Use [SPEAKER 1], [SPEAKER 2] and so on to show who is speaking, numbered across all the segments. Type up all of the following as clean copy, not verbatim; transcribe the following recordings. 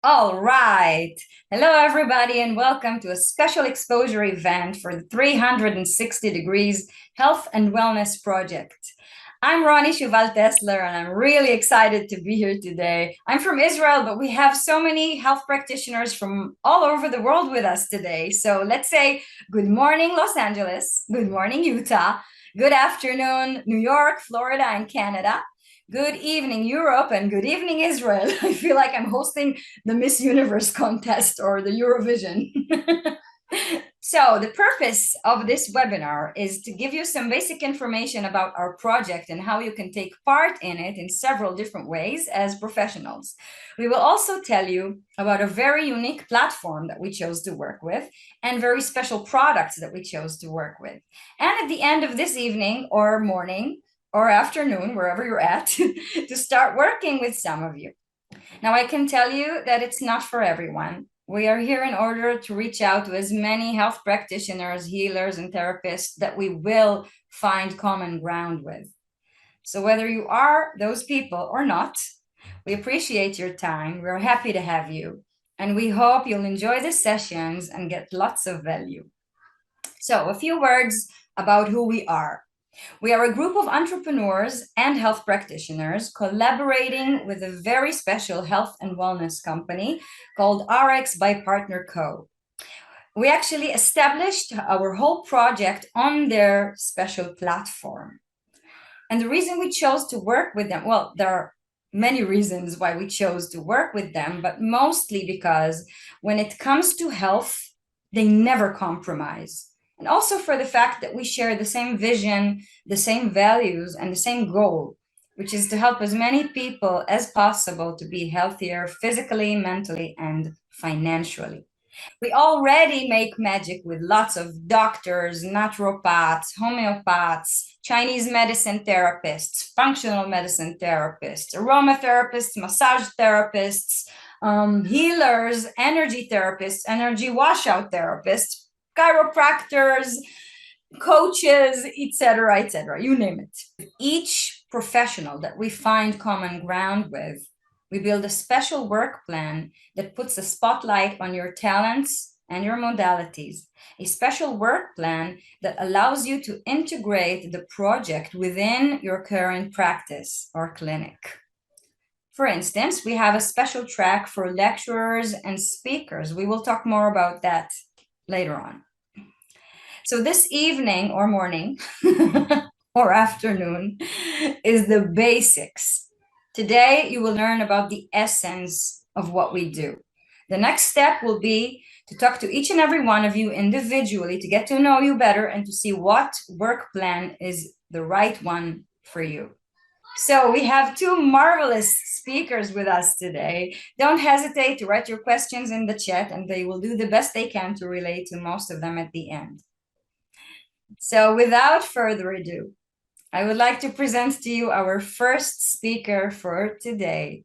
[SPEAKER 1] All right. Hello, everybody, and welcome to a special exposure event for the 360 Degrees Health and Wellness Project. I'm Ronnie and I'm really excited to be here today. I'm from Israel, but we have so many health practitioners from all over the world with us today. So let's say good morning, Los Angeles. Good morning, Utah. Good afternoon, New York, Florida, and Canada. Good evening, Europe, and good evening, Israel. I feel like I'm hosting the Miss Universe contest or the Eurovision. So the purpose of this webinar is to give you some basic information about our project and how you can take part in it in several different ways as professionals. We will also tell you about a very unique platform that we chose to work with and very special products that we chose to work with. And at the end of this evening or morning, or afternoon, wherever you're at, to start working with some of you. Now, I can tell you that it's not for everyone. We are here in order to reach out to as many health practitioners, healers, and therapists that we will find common ground with. So whether you are those people or not, we appreciate your time. We're happy to have you. And we hope you'll enjoy the sessions and get lots of value. So a few words about who we are. We are a group of entrepreneurs and health practitioners collaborating with a very special health and wellness company called RX by Partner Co. We actually established our whole project on their special platform. And the reason we chose to work with them, well, there are many reasons why we chose to work with them, but mostly because when it comes to health, they never compromise. And also for the fact that we share the same vision, the same values, and the same goal, which is to help as many people as possible to be healthier physically, mentally, and financially. We already make magic with lots of doctors, naturopaths, homeopaths, Chinese medicine therapists, functional medicine therapists, aromatherapists, massage therapists, healers, energy therapists, energy washout therapists, chiropractors, coaches, etc., you name it. Each professional that we find common ground with, we build a special work plan that puts a spotlight on your talents and your modalities, a special work plan that allows you to integrate the project within your current practice or clinic. For instance, we have a special track for lecturers and speakers. We will talk more about that later on. So this evening or morning or afternoon is the basics. Today, you will learn about the essence of what we do. The next step will be to talk to each and every one of you individually to get to know you better and to see what work plan is the right one for you. So we have two marvelous speakers with us today. Don't hesitate to write your questions in the chat and they will do the best they can to relate to most of them at the end. So without further ado, I would like to present to you our first speaker for today.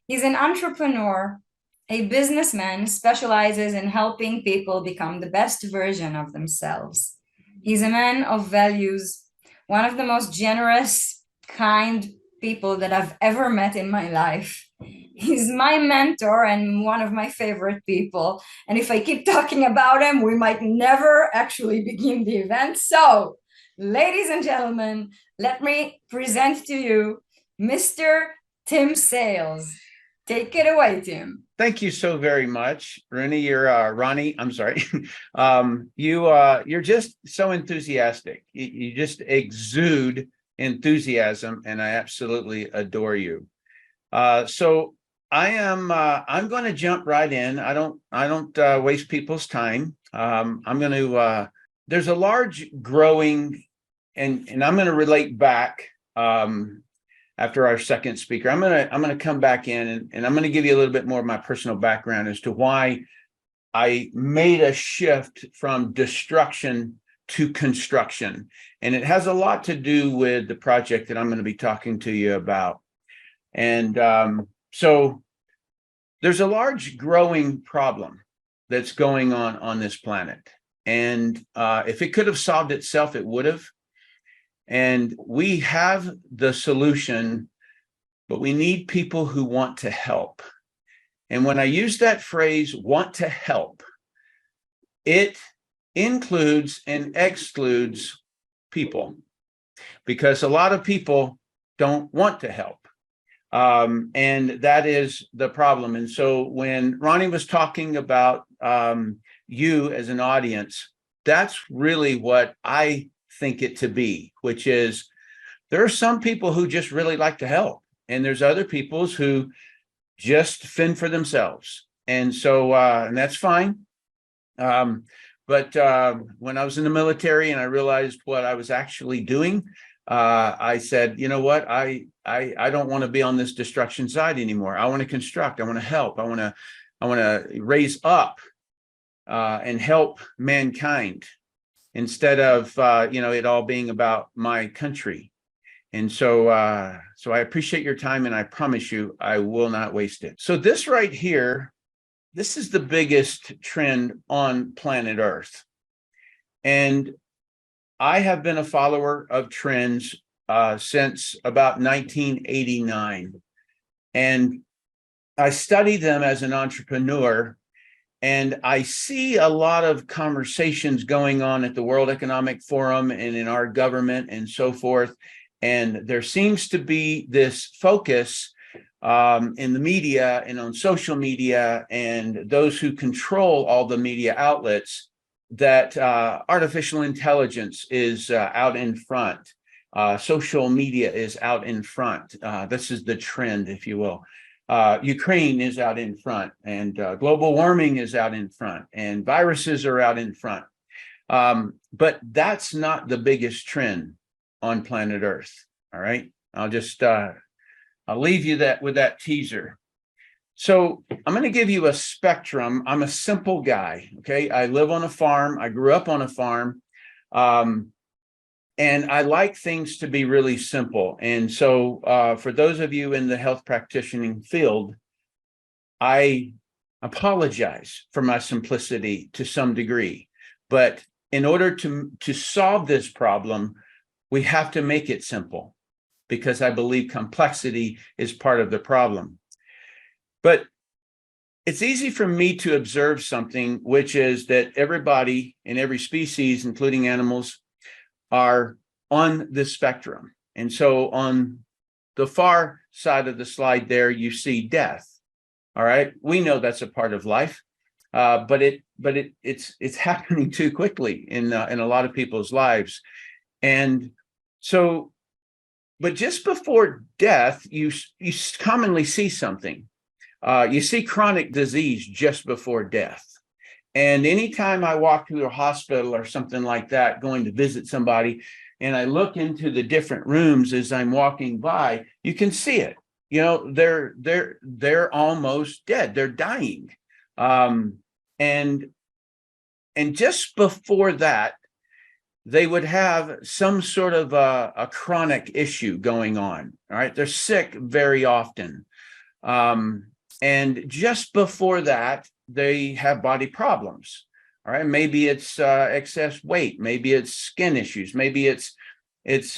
[SPEAKER 1] He's an entrepreneur, a businessman, specializes in helping people become the best version of themselves. He's a man of values, one of the most generous, kind people that I've ever met in my life. He's my mentor and one of my favorite people. And if I keep talking about him, we might never actually begin the event. So, ladies and gentlemen, let me present to you Mr. Tim Sales. Take it away, Tim.
[SPEAKER 2] Thank you so very much, Ronnie. Ronnie. I'm sorry. You're just so enthusiastic. You just exude enthusiasm, and I absolutely adore you. So I'm going to jump right in. I don't waste people's time. I'm going to. There's a large growing, and I'm going to relate back after our second speaker. I'm going to come back in and I'm going to give you a little bit more of my personal background as to why I made a shift from destruction to construction. And it has a lot to do with the project that I'm going to be talking to you about. And so there's a large growing problem that's going on this planet. And if it could have solved itself, it would have. And we have the solution, but we need people who want to help. And when I use that phrase, want to help, it includes and excludes people, because a lot of people don't want to help. And that is the problem. And so when Ronnie was talking about you as an audience, that's really what I think it to be, which is there are some people who just really like to help, and there's other people who just fend for themselves. And so, and that's fine. But when I was in the military and I realized what I was actually doing, I said, you know what, I don't want to be on this destruction side anymore. I want to construct. I want to help. I want to raise up and help mankind instead of it all being about my country. And so I appreciate your time, and I promise you I will not waste it. So this right here, this is the biggest trend on planet Earth. And I have been a follower of trends since about 1989. And I study them as an entrepreneur, and I see a lot of conversations going on at the World Economic Forum and in our government and so forth. And there seems to be this focus in the media and on social media and those who control all the media outlets that artificial intelligence is out in front. Social media is out in front. This is the trend, if you will. Ukraine is out in front, and global warming is out in front, and viruses are out in front. But that's not the biggest trend on planet Earth. All right. I'll just I'll leave you with that teaser. So I'm going to give you a spectrum. I'm a simple guy. Okay. I live on a farm. I grew up on a farm. And I like things to be really simple. And so for those of you in the health practitioning field, I apologize for my simplicity to some degree. But in order to solve this problem, we have to make it simple, because I believe complexity is part of the problem. But it's easy for me to observe something, which is that everybody in every species, including animals, are on this spectrum. And so on the far side of the slide there, you see death. All right. We know that's a part of life, but it's happening too quickly in a lot of people's lives. And so, but just before death, you commonly see something. You see chronic disease just before death. And anytime I walk through a hospital or something like that, going to visit somebody, and I look into the different rooms as I'm walking by, you can see it. You know, they're almost dead. They're dying. And just before that, they would have some sort of a chronic issue going on. All right. They're sick very often. And just before that, they have body problems. All right. Maybe it's excess weight. Maybe it's skin issues. Maybe it's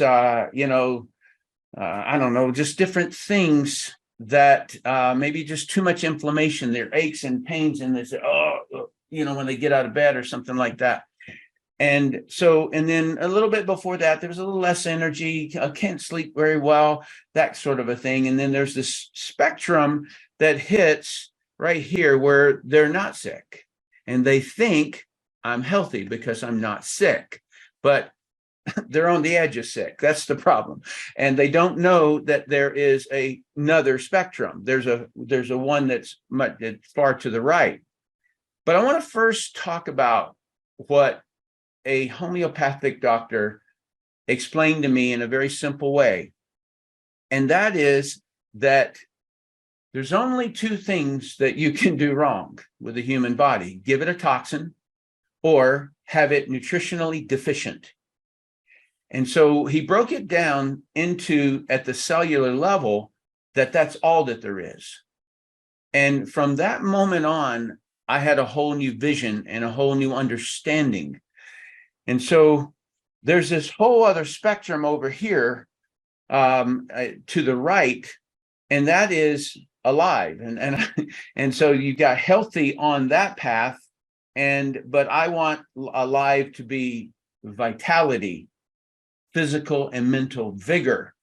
[SPEAKER 2] I don't know, just different things that maybe just too much inflammation. There are aches and pains, and they say, when they get out of bed or something like that. And so, and then a little bit before that, there was a little less energy, can't sleep very well, that sort of a thing. And then there's this spectrum that hits right here where they're not sick. And they think I'm healthy because I'm not sick, but they're on the edge of sick. That's the problem. And they don't know that there is another spectrum. There's a one that's far to the right. But I want to first talk about what a homeopathic doctor explained to me in a very simple way. And that is that there's only two things that you can do wrong with the human body: give it a toxin or have it nutritionally deficient. And so he broke it down into, at the cellular level, that's all that there is. And from that moment on, I had a whole new vision and a whole new understanding. And so there's this whole other spectrum over here to the right, and that is alive. And so you got healthy on that path. But I want alive to be vitality, physical and mental vigor,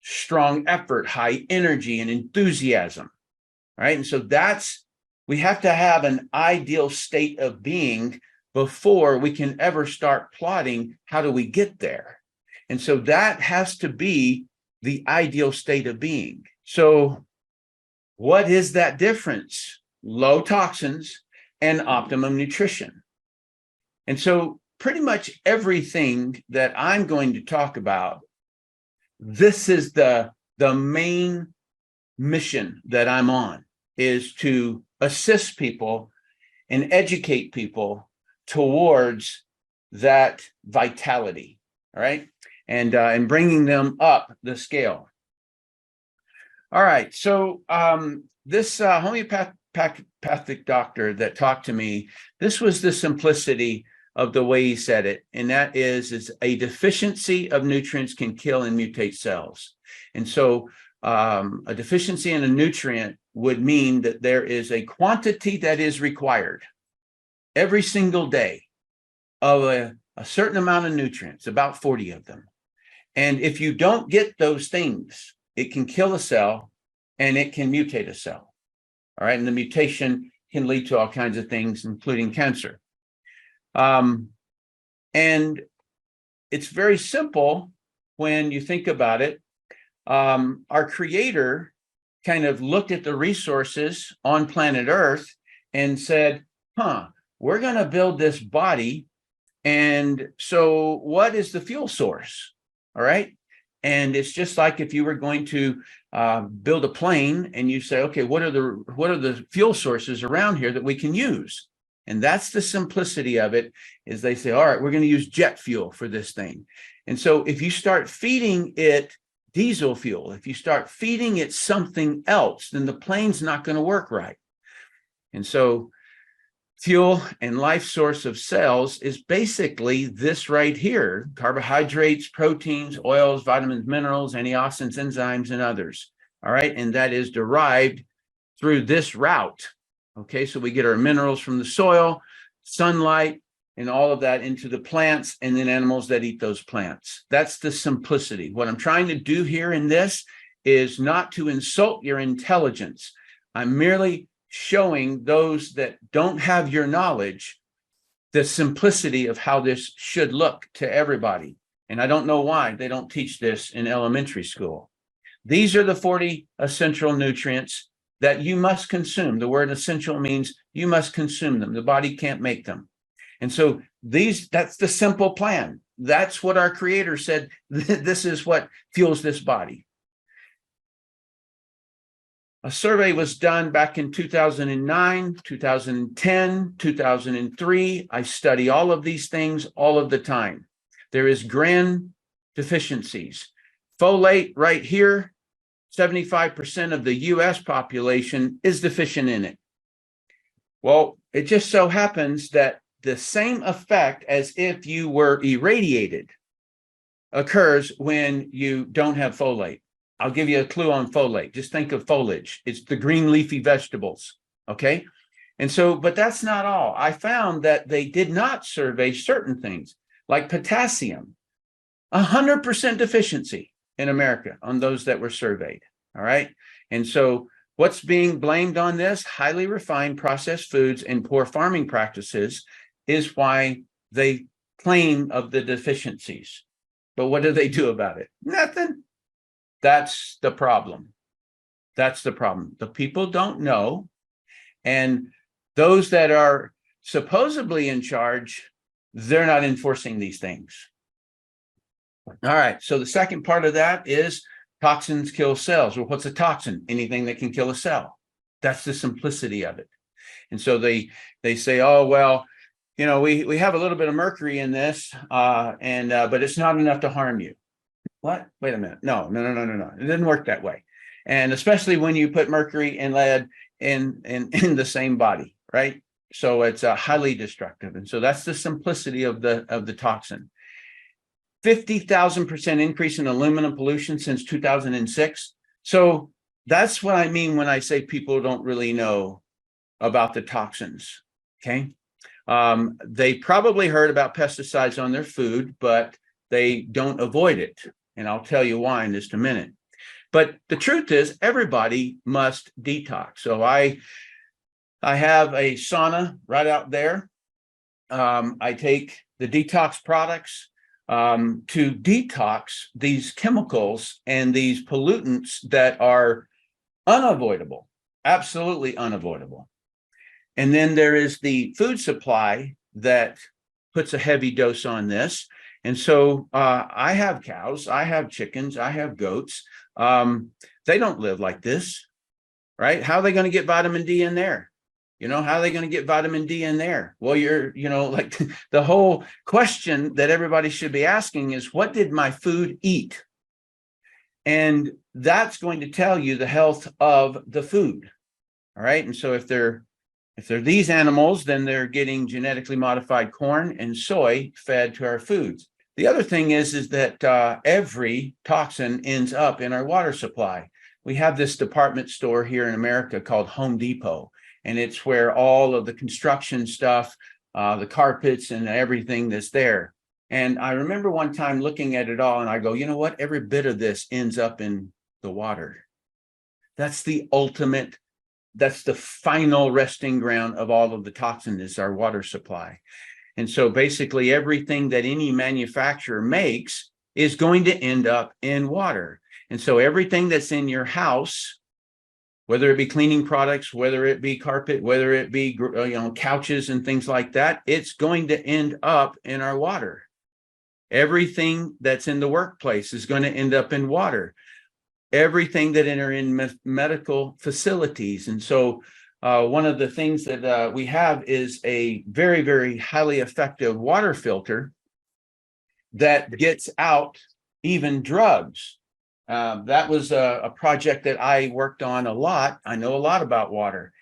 [SPEAKER 2] strong effort, high energy and enthusiasm. Right. And so we have to have an ideal state of being before we can ever start plotting how do we get there. And so that has to be the ideal state of being. So what is that difference? Low toxins and optimum nutrition. And so pretty much everything that I'm going to talk about, this is the main mission that I'm on, is to assist people and educate people towards that vitality, all right? And bringing them up the scale. All right, so this homeopathic doctor that talked to me, this was the simplicity of the way he said it, and that is a deficiency of nutrients can kill and mutate cells. And so a deficiency in a nutrient would mean that there is a quantity that is required every single day of a certain amount of nutrients, about 40 of them. And if you don't get those things, it can kill a cell and it can mutate a cell. All right. And the mutation can lead to all kinds of things, including cancer. And it's very simple when you think about it. Our creator kind of looked at the resources on planet Earth and said, we're going to build this body. And so what is the fuel source? All right. And it's just like if you were going to build a plane and you say, okay, what are the fuel sources around here that we can use? And that's the simplicity of it, is they say, all right, we're going to use jet fuel for this thing. And so if you start feeding it diesel fuel, if you start feeding it something else, then the plane's not going to work right. And so fuel and life source of cells is basically this right here: carbohydrates, proteins, oils, vitamins, minerals, antioxidants, enzymes, and others. All right. And that is derived through this route. Okay. So we get our minerals from the soil, sunlight, and all of that into the plants, and then animals that eat those plants. That's the simplicity. What I'm trying to do here in this is not to insult your intelligence. I'm merely showing those that don't have your knowledge the simplicity of how this should look to everybody. And I don't know why they don't teach this in elementary school. These are the 40 essential nutrients that you must consume. The word essential means you must consume them. The body can't make them. And so that's the simple plan. That's what our creator said. This is what fuels this body. A survey was done back in 2009, 2010, 2003. I study all of these things all of the time. There is grand deficiencies. Folate right here, 75% of the US population is deficient in it. Well, it just so happens that the same effect as if you were irradiated occurs when you don't have folate. I'll give you a clue on folate. Just think of foliage. It's the green leafy vegetables. Okay. And so, but that's not all. I found that they did not survey certain things like potassium, 100% deficiency in America on those that were surveyed. All right. And so what's being blamed on this? Highly refined processed foods and poor farming practices is why they claim of the deficiencies. But what do they do about it? Nothing. That's the problem. That's the problem. The people don't know. And those that are supposedly in charge, they're not enforcing these things. All right. So the second part of that is toxins kill cells. Well, what's a toxin? Anything that can kill a cell. That's the simplicity of it. And so they say, oh, well, you know, we have a little bit of mercury in this, but it's not enough to harm you. What? Wait a minute. No. It didn't work that way. And especially when you put mercury and lead in the same body, right? So it's highly destructive. And so that's the simplicity of the toxin. 50,000% increase in aluminum pollution since 2006. So that's what I mean when I say people don't really know about the toxins. Okay. They probably heard about pesticides on their food, but they don't avoid it. And I'll tell you why in just a minute. But the truth is, everybody must detox. So I have a sauna right out there. I take the detox products to detox these chemicals and these pollutants that are unavoidable, absolutely unavoidable. And then there is the food supply that puts a heavy dose on this. And so I have cows, I have chickens, I have goats. They don't live like this, right? How are they going to get vitamin D in there? How are they going to get vitamin D in there? Well, like the whole question that everybody should be asking is, what did my food eat? And that's going to tell you the health of the food. All right. And so if they're these animals, then they're getting genetically modified corn and soy fed to our foods. The other thing is that every toxin ends up in our water supply. We have this department store here in America called Home Depot, and it's where all of the construction stuff, the carpets and everything that's there. And I remember one time looking at it all and I go, you know what? Every bit of this ends up in the water. That's the ultimate, that's the final resting ground of all of the toxin is our water supply. And so basically everything that any manufacturer makes is going to end up in water. And so everything that's in your house, whether it be cleaning products, whether it be carpet, whether it be couches and things like that, it's going to end up in our water. Everything that's in the workplace is going to end up in water. Everything that enter in medical facilities. And so one of the things that we have is a very, very highly effective water filter that gets out even drugs. That was a project that I worked on a lot. I know a lot about water.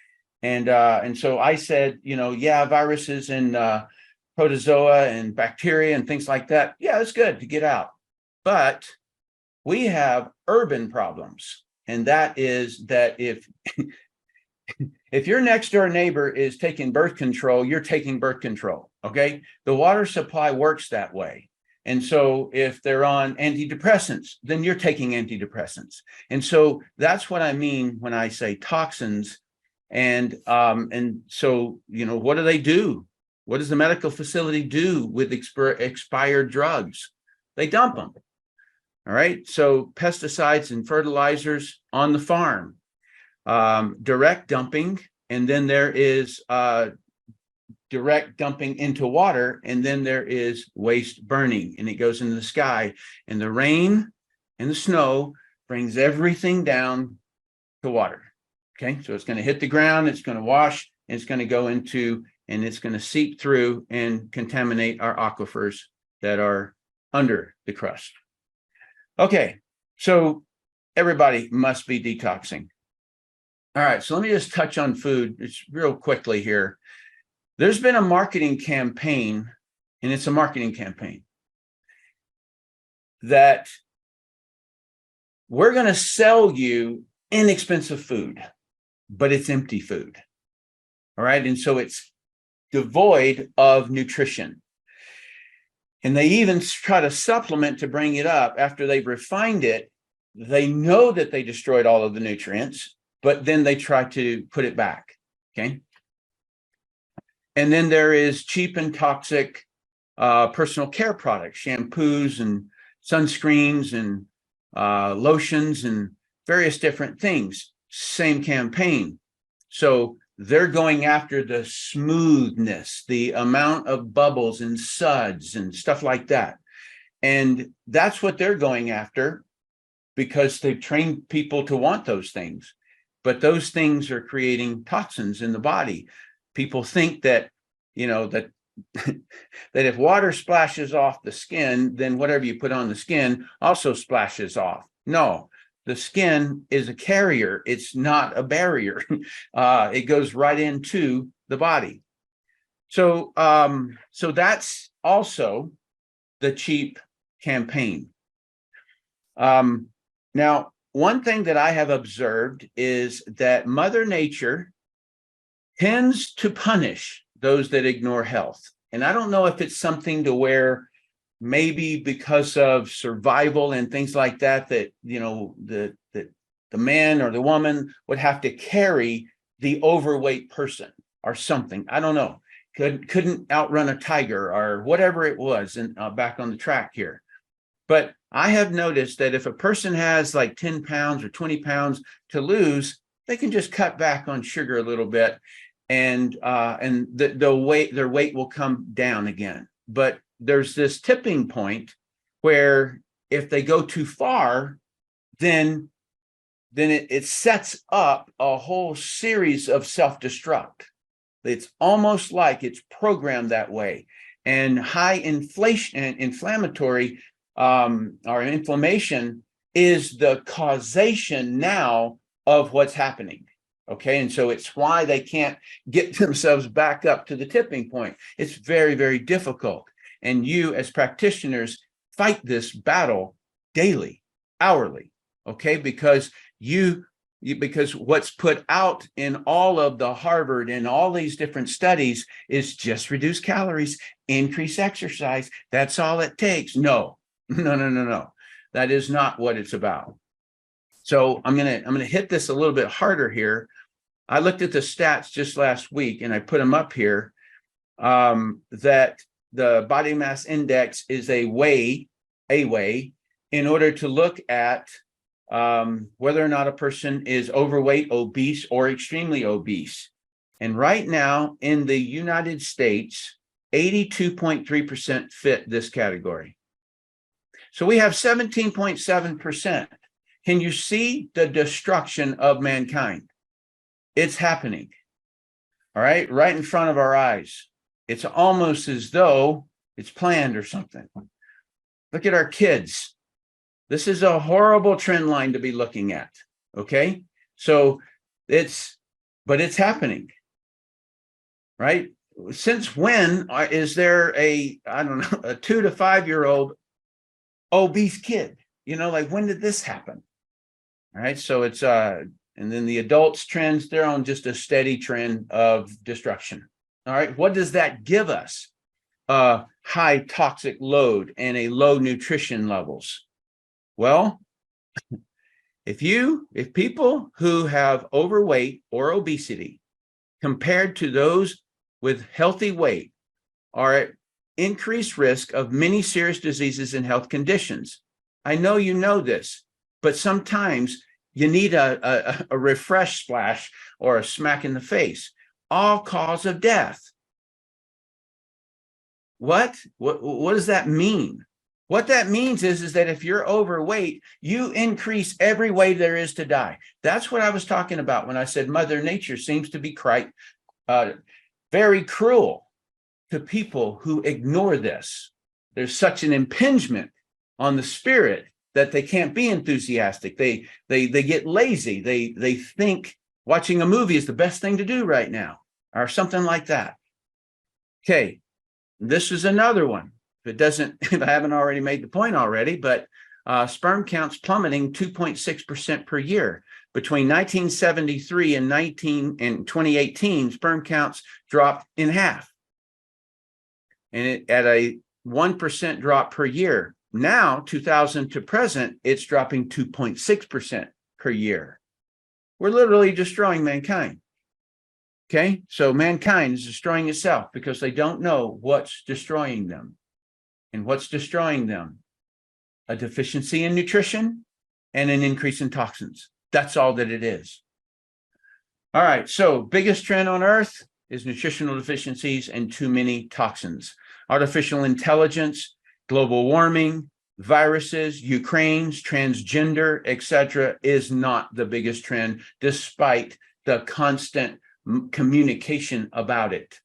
[SPEAKER 2] And so I said, viruses and protozoa and bacteria and things like that. Yeah, it's good to get out. But we have urban problems. And that is that if your next door neighbor is taking birth control, you're taking birth control. Okay. The water supply works that way. And so if they're on antidepressants, then you're taking antidepressants. And so that's what I mean when I say toxins. And so, what do they do? What does the medical facility do with expired drugs? They dump them. All right. So pesticides and fertilizers on the farm, direct dumping, and then there is direct dumping into water, and then there is waste burning, and it goes into the sky. And the rain and the snow brings everything down to water. Okay, so it's going to hit the ground, it's going to wash, and it's going to go into, and it's going to seep through and contaminate our aquifers that are under the crust. Okay, so everybody must be detoxing. All right, so let me just touch on food just real quickly here. There's been a marketing campaign, and it's a marketing campaign, that we're going to sell you inexpensive food, but it's empty food. All right, and so it's devoid of nutrition. And they even try to supplement to bring it up after they've refined it. They know that they destroyed all of the nutrients, but then they try to put it back. Okay. And then there is cheap and toxic personal care products, shampoos and sunscreens and lotions and various different things. Same campaign. So they're going after the smoothness, the amount of bubbles and suds and stuff like that. And that's what they're going after because they've trained people to want those things. But those things are creating toxins in the body. People think that, that if water splashes off the skin, then whatever you put on the skin also splashes off. No. The skin is a carrier. It's not a barrier. It goes right into the body. So that's also the cheap campaign. Now, one thing that I have observed is that Mother Nature tends to punish those that ignore health. And I don't know if it's something to where maybe because of survival and things like that, that, you know, the man or the woman would have to carry the overweight person or something. I don't know. Couldn't outrun a tiger or whatever it was. And back on the track here. But I have noticed that if a person has like 10 pounds or 20 pounds to lose, they can just cut back on sugar a little bit, and their weight will come down again. But there's this tipping point where if they go too far, then it sets up a whole series of self-destruct. It's almost like it's programmed that way. And high inflation and inflammatory or inflammation is the causation now of what's happening. Okay. And so it's why they can't get themselves back up to the tipping point. It's very, very difficult. And you as practitioners fight this battle daily, hourly. Okay. Because because what's put out in all of the Harvard and all these different studies is just reduce calories, increase exercise. That's all it takes. No. That is not what it's about. So I'm gonna hit this a little bit harder here. I looked at the stats just last week and I put them up here, that the body mass index is a way in order to look at whether or not a person is overweight, obese, or extremely obese. And right now in the United States, 82.3% fit this category. So we have 17.7%. Can you see the destruction of mankind? It's happening. All right, right in front of our eyes. It's almost as though it's planned or something. Look at our kids. This is a horrible trend line to be looking at. Okay, so it's happening, right? Since when is there a 2 to 5 year old obese kid? You know, like when did this happen? All right, so it's and then the adults trends, they're on just a steady trend of destruction. All right, what does that give us? High toxic load and a low nutrition levels. Well, if people who have overweight or obesity compared to those with healthy weight are at increased risk of many serious diseases and health conditions. I know you know this, but sometimes you need a refresh splash or a smack in the face. All cause of death. What does that mean? What that means is that if you're overweight, you increase every way there is to die. That's what I was talking about when I said Mother Nature seems to be very cruel to people who ignore this. There's such an impingement on the spirit that they can't be enthusiastic. They get lazy. They think watching a movie is the best thing to do right now, or something like that. Okay, this is another one. If I haven't already made the point already, but sperm counts plummeting 2.6% per year. Between 1973 and 2018, sperm counts dropped in half. And at a 1% drop per year. Now, 2000 to present, it's dropping 2.6% per year. We're literally destroying mankind. Okay, so mankind is destroying itself because they don't know what's destroying them. And what's destroying them? A deficiency in nutrition and an increase in toxins. That's all that it is. All right, so biggest trend on Earth is nutritional deficiencies and too many toxins. Artificial intelligence, global warming, viruses, Ukraine's, transgender, etc., is not the biggest trend, despite the constant communication about it.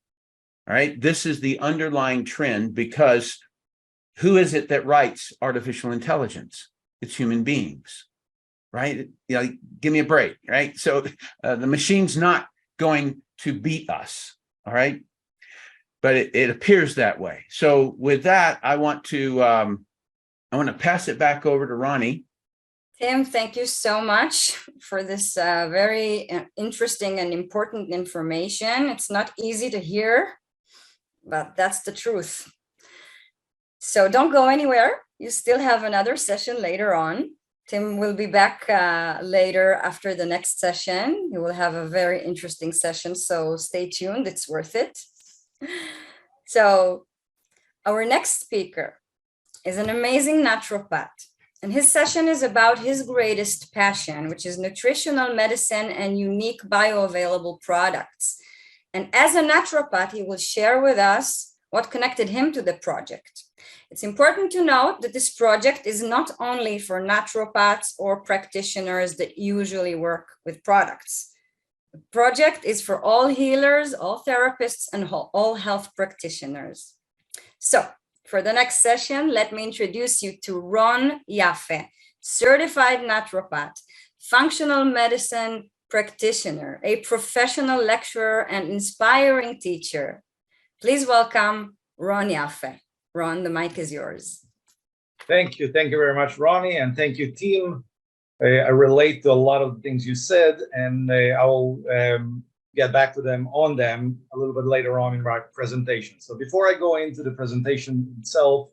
[SPEAKER 2] All right, this is the underlying trend because who is it that writes artificial intelligence? It's human beings, right? You know, give me a break, right? So the machine's not going to beat us, all right? But it appears that way. So with that, I want to pass it back over to Ronnie.
[SPEAKER 1] Tim, thank you so much for this very interesting and important information. It's not easy to hear, but that's the truth. So don't go anywhere. You still have another session later on. Tim will be back later after the next session. He will have a very interesting session, so stay tuned. It's worth it. So our next speaker is an amazing naturopath. And his session is about his greatest passion, which is nutritional medicine and unique bioavailable products. And as a naturopath, he will share with us what connected him to the project. It's important to note that this project is not only for naturopaths or practitioners that usually work with products. The project is for all healers, all therapists, and all health practitioners. So, for the next session, let me introduce you to Ron Yaffe, certified naturopath, functional medicine practitioner, a professional lecturer, and inspiring teacher. Please welcome Ron Yaffe. Ron, the mic is yours.
[SPEAKER 3] Thank you. Thank you very much, Ronnie, and thank you, team. I relate to a lot of the things you said, and I will get back to them a little bit later on in my presentation. So before I go into the presentation itself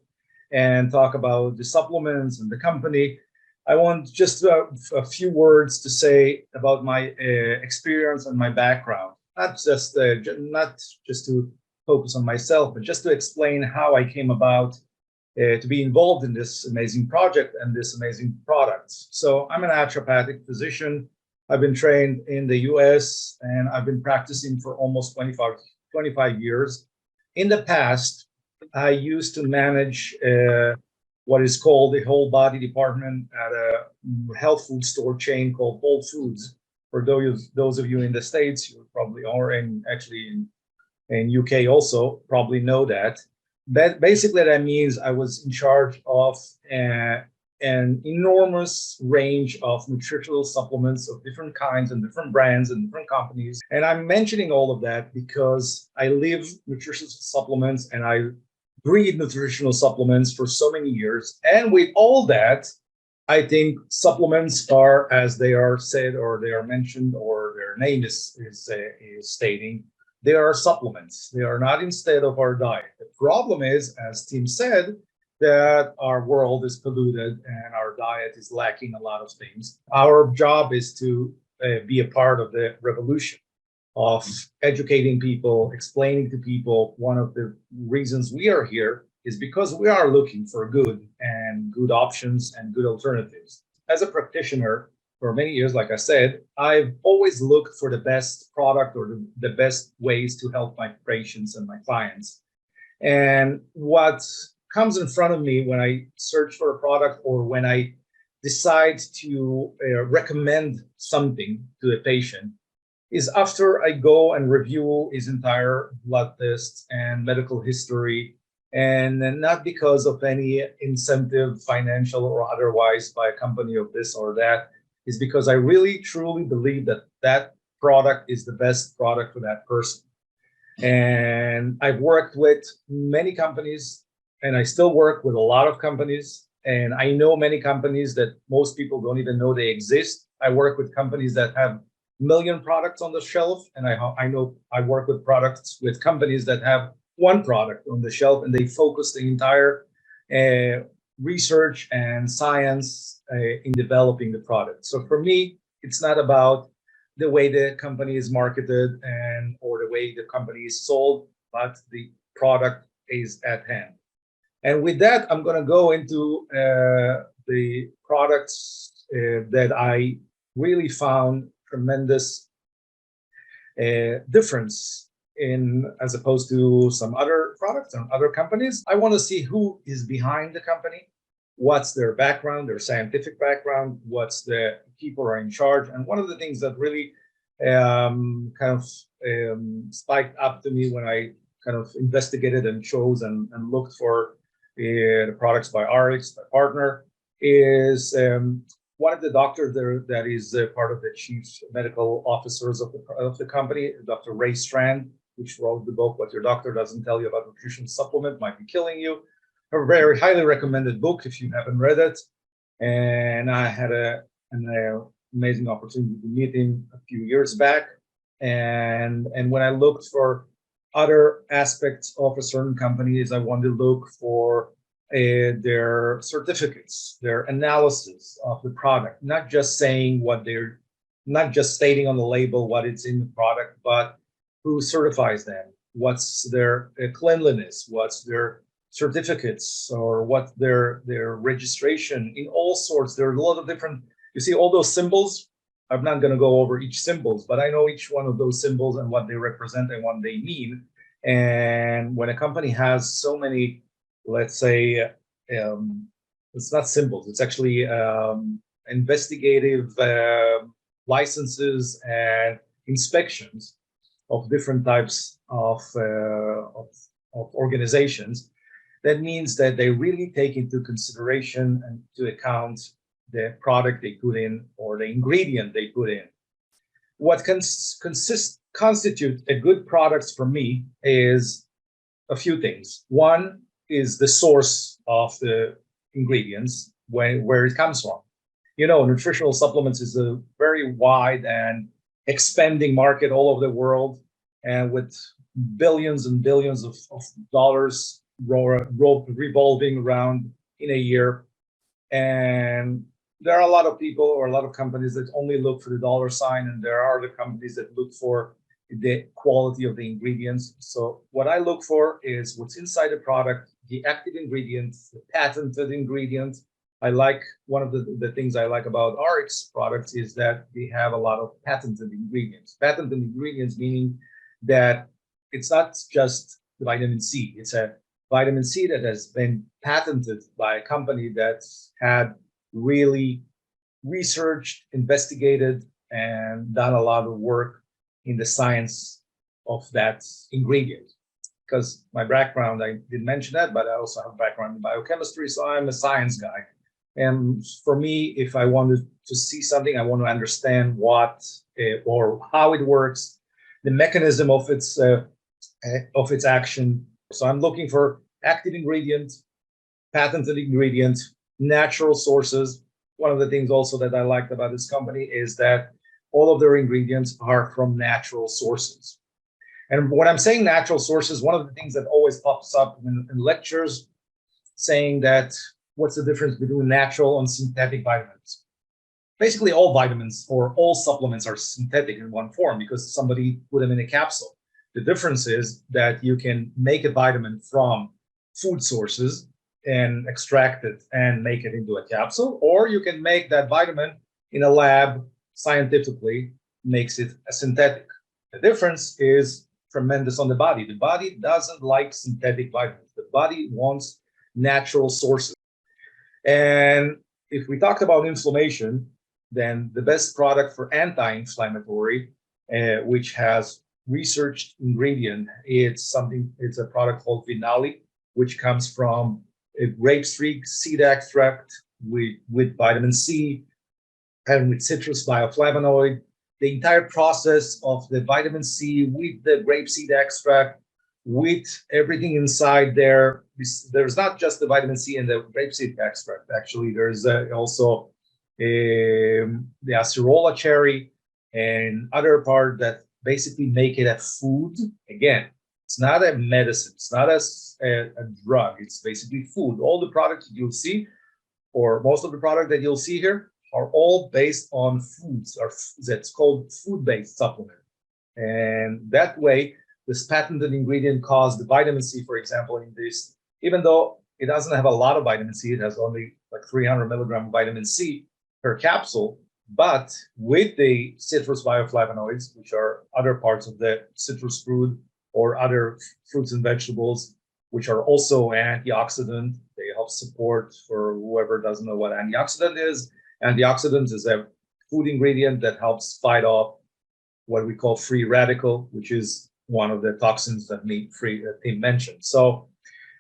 [SPEAKER 3] and talk about the supplements and the company, I want just a few words to say about my experience and my background, not just to focus on myself, but just to explain how I came about to be involved in this amazing project and this amazing products. So I'm a naturopathic physician. I've been trained in the US and I've been practicing for almost 25 years. In the past, I used to manage what is called the whole body department at a health food store chain called Whole Foods. For those of you in the States, you probably are, and actually in UK also probably know that. But basically that means I was in charge of an enormous range of nutritional supplements of different kinds and different brands and different companies. And I'm mentioning all of that because I live nutritional supplements and I breed nutritional supplements for so many years. And with all that, I think supplements are, as they are said or they are mentioned or their name is stating, they are supplements. They are not instead of our diet. The problem is, as Tim said, that our world is polluted and our diet is lacking a lot of things. Our job is to be a part of the revolution of educating people, explaining to people. One of the reasons we are here is because we are looking for good options and good alternatives. As a practitioner for many years, like I said, I've always looked for the best product or the best ways to help my patients and my clients. And what comes in front of me when I search for a product or when I decide to recommend something to a patient is after I go and review his entire blood tests and medical history, and not because of any incentive, financial or otherwise, by a company of this or that, is because I really truly believe that that product is the best product for that person. And I've worked with many companies, and I still work with a lot of companies. And I know many companies that most people don't even know they exist. I work with companies that have million products on the shelf. And I know I work with companies that have one product on the shelf, and they focus the entire research and science in developing the product. So for me, it's not about the way the company is marketed or the way the company is sold, but the product is at hand. And with that, I'm going to go into the products that I really found tremendous difference in, as opposed to some other products and other companies. I want to see who is behind the company, what's their background, their scientific background, what's the people are in charge. And one of the things that really spiked up to me when I kind of investigated and chose and looked for the products by RX, my partner, is one of the doctors there that is part of the chief medical officers of the company, Dr. Ray Strand, which wrote the book, What Your Doctor Doesn't Tell You About Nutrition Supplement Might Be Killing You. A very highly recommended book if you haven't read it. And I had an amazing opportunity to meet him a few years back. And when I looked for other aspects of a certain company, is I wanted to look for their certificates, their analysis of the product, not just saying not just stating on the label what it's in the product, but who certifies them, what's their cleanliness, what's their certificates, or what their registration in all sorts. There are a lot of different, you see all those symbols. I'm not going to go over each symbols, but I know each one of those symbols and what they represent and what they mean. And when a company has so many, let's say, it's not symbols, it's actually investigative licenses and inspections of different types of organizations, that means that they really take into consideration and to account the product they put in or the ingredient they put in. What constitute a good product for me is a few things. One is the source of the ingredients, where it comes from. You know, nutritional supplements is a very wide and expanding market all over the world, and with billions and billions of dollars revolving around in a year. And there are a lot of people or a lot of companies that only look for the dollar sign, and there are other companies that look for the quality of the ingredients. So what I look for is what's inside the product, the active ingredients, the patented ingredients. I like, one of the things I like about RX products is that they have a lot of patented ingredients. Patented ingredients meaning that it's not just the vitamin C. It's a vitamin C that has been patented by a company that's had really researched, investigated, and done a lot of work in the science of that ingredient. Because my background, I didn't mention that, but I also have a background in biochemistry, so I'm a science guy. And for me, if I wanted to see something, I want to understand what or how it works, the mechanism of its action. So I'm looking for active ingredients, patented ingredients, natural sources. One of the things also that I liked about this company is that all of their ingredients are from natural sources. And when I'm saying natural sources, one of the things that always pops up in lectures saying that what's the difference between natural and synthetic vitamins? Basically, all vitamins or all supplements are synthetic in one form because somebody put them in a capsule. The difference is that you can make a vitamin from food sources and extract it and make it into a capsule, or you can make that vitamin in a lab scientifically, makes it a synthetic. The difference is tremendous on the body. The body doesn't like synthetic vitamins. The body wants natural sources. And if we talked about inflammation, then the best product for anti-inflammatory, which has researched ingredient, it's a product called Vinali, which comes from a grapeseed seed extract with vitamin C and with citrus bioflavonoid. The entire process of the vitamin C with the grapeseed extract, with everything inside there. There's not just the vitamin C and the grapeseed extract. Actually, there's also the acerola cherry and other part that basically make it a food. Again, it's not a medicine. It's not a drug. It's basically food. All the products you'll see, or most of the product that you'll see here, are all based on foods, or that's called food-based supplement. And that way, this patented ingredient caused the vitamin C, for example, in this, even though it doesn't have a lot of vitamin C, it has only like 300 milligrams of vitamin C per capsule, but with the citrus bioflavonoids, which are other parts of the citrus fruit or other fruits and vegetables, which are also antioxidant, they help support, for whoever doesn't know what antioxidant is. Antioxidants is a food ingredient that helps fight off what we call free radical, which is one of the toxins that Tim mentioned. So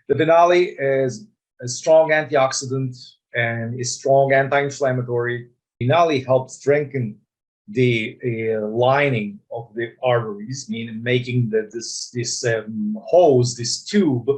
[SPEAKER 3] the Vinali is a strong antioxidant and is strong anti-inflammatory. Vinali helps strengthen the lining of the arteries, meaning making this hose, this tube,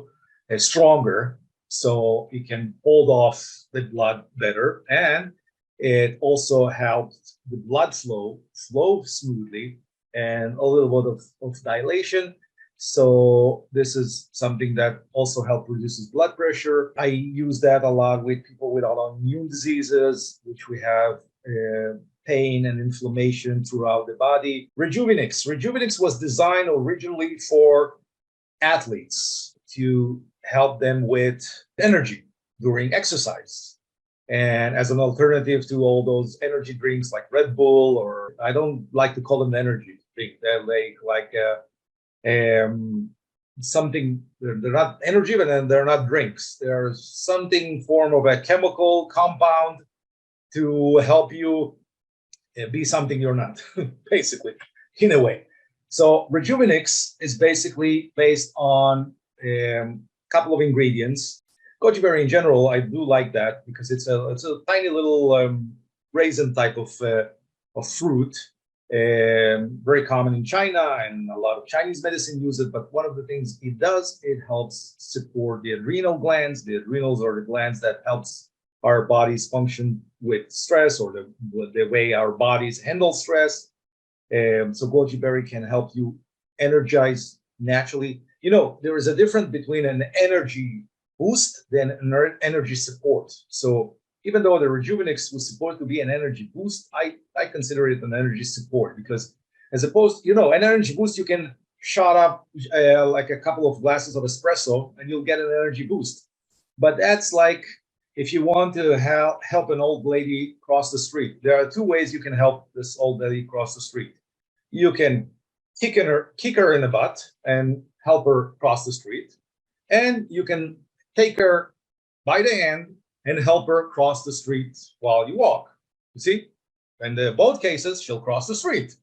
[SPEAKER 3] stronger. so it can hold off the blood better, and it also helps the blood flow smoothly and a little bit of dilation. So this is something that also helps reduces blood pressure. I use that a lot with people with autoimmune diseases, which we have pain and inflammation throughout the body. Rejuvenix was designed originally for athletes to help them with energy during exercise. And as an alternative to all those energy drinks like Red Bull, or I don't like to call them energy drink, they're like something, they're not energy, but then they're not drinks. They're something form of a chemical compound to help you be something you're not, basically, in a way. So Rejuvenix is basically based on a couple of ingredients. Goji berry in general, I do like that because it's a tiny little raisin type of fruit, very common in China, and a lot of Chinese medicine use it. But one of the things it does, it helps support the adrenal glands. The adrenals are the glands that helps our bodies function with stress, or the way our bodies handle stress. So goji berry can help you energize naturally. You know, there is a difference between an energy boost than an energy support. So even though the Rejuvenix was supposed to be an energy boost, I consider it an energy support, because as opposed, you know, an energy boost, you can shot up like a couple of glasses of espresso and you'll get an energy boost. But that's like, if you want to help an old lady cross the street, there are two ways you can help this old lady cross the street. You can kick her in the butt and help her cross the street, and you can take her by the hand and help her cross the street while you walk. You see? In both cases, she'll cross the street.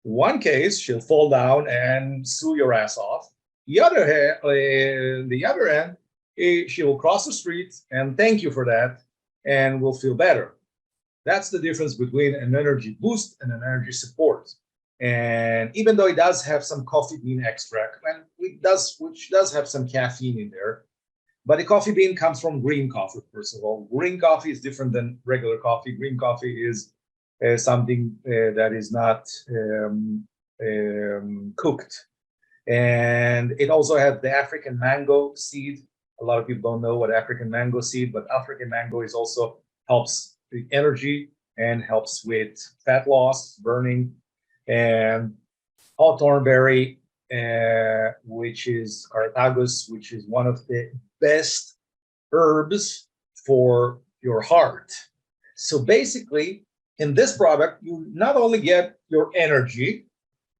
[SPEAKER 3] One case, she'll fall down and sue your ass off. The other end, she will cross the street and thank you for that and will feel better. That's the difference between an energy boost and an energy support. And even though it does have some coffee bean extract, and which does have some caffeine in there, but the coffee bean comes from green coffee, first of all. Green coffee is different than regular coffee. Green coffee is something that is not cooked. And it also has the African mango seed. A lot of people don't know what African mango seed, but African mango is also helps with energy and helps with fat loss, burning. And hawthorn berry, which is Carthagus, which is one of the best herbs for your heart. So basically, in this product, you not only get your energy,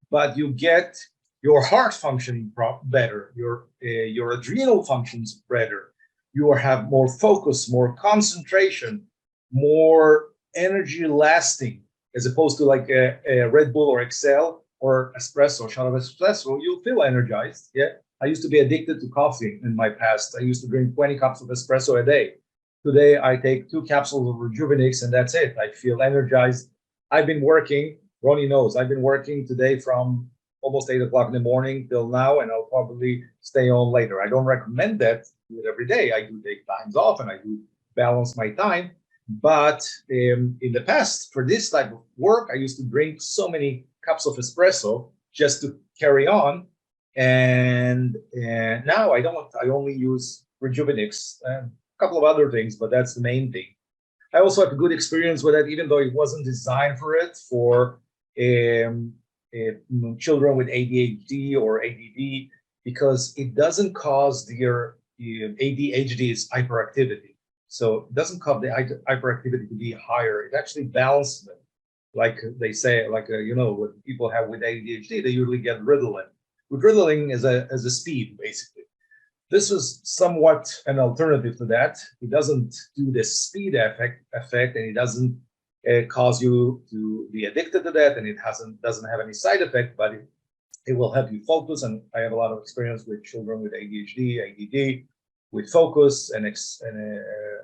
[SPEAKER 3] but you get your heart functioning better, your adrenal functions better. You have more focus, more concentration, more energy lasting, as opposed to like a Red Bull or Excel or espresso, shot of espresso. You'll feel energized. Yeah, I used to be addicted to coffee in my past. I used to drink 20 cups of espresso a day. Today, I take 2 capsules of Rejuvenix and that's it. I feel energized. I've been working, Ronnie knows, I've been working today from almost 8 o'clock in the morning till now, and I'll probably stay on later. I don't recommend that every day. I do take times off and I do balance my time. But in the past, for this type of work, I used to drink so many cups of espresso just to carry on. And now I don't. I only use Rejuvenix and a couple of other things, but that's the main thing. I also have a good experience with it, even though it wasn't designed for it, for children with ADHD or ADD, because it doesn't cause their ADHD's hyperactivity. So it doesn't cause the hyperactivity to be higher. It actually balances them. Like they say, like, you know, what people have with ADHD, they usually get Ritalin. With Ritalin as a speed, basically. This is somewhat an alternative to that. It doesn't do the speed effect, and it doesn't cause you to be addicted to that, and it doesn't have any side effect, but it will help you focus. And I have a lot of experience with children with ADHD, ADD, with focus and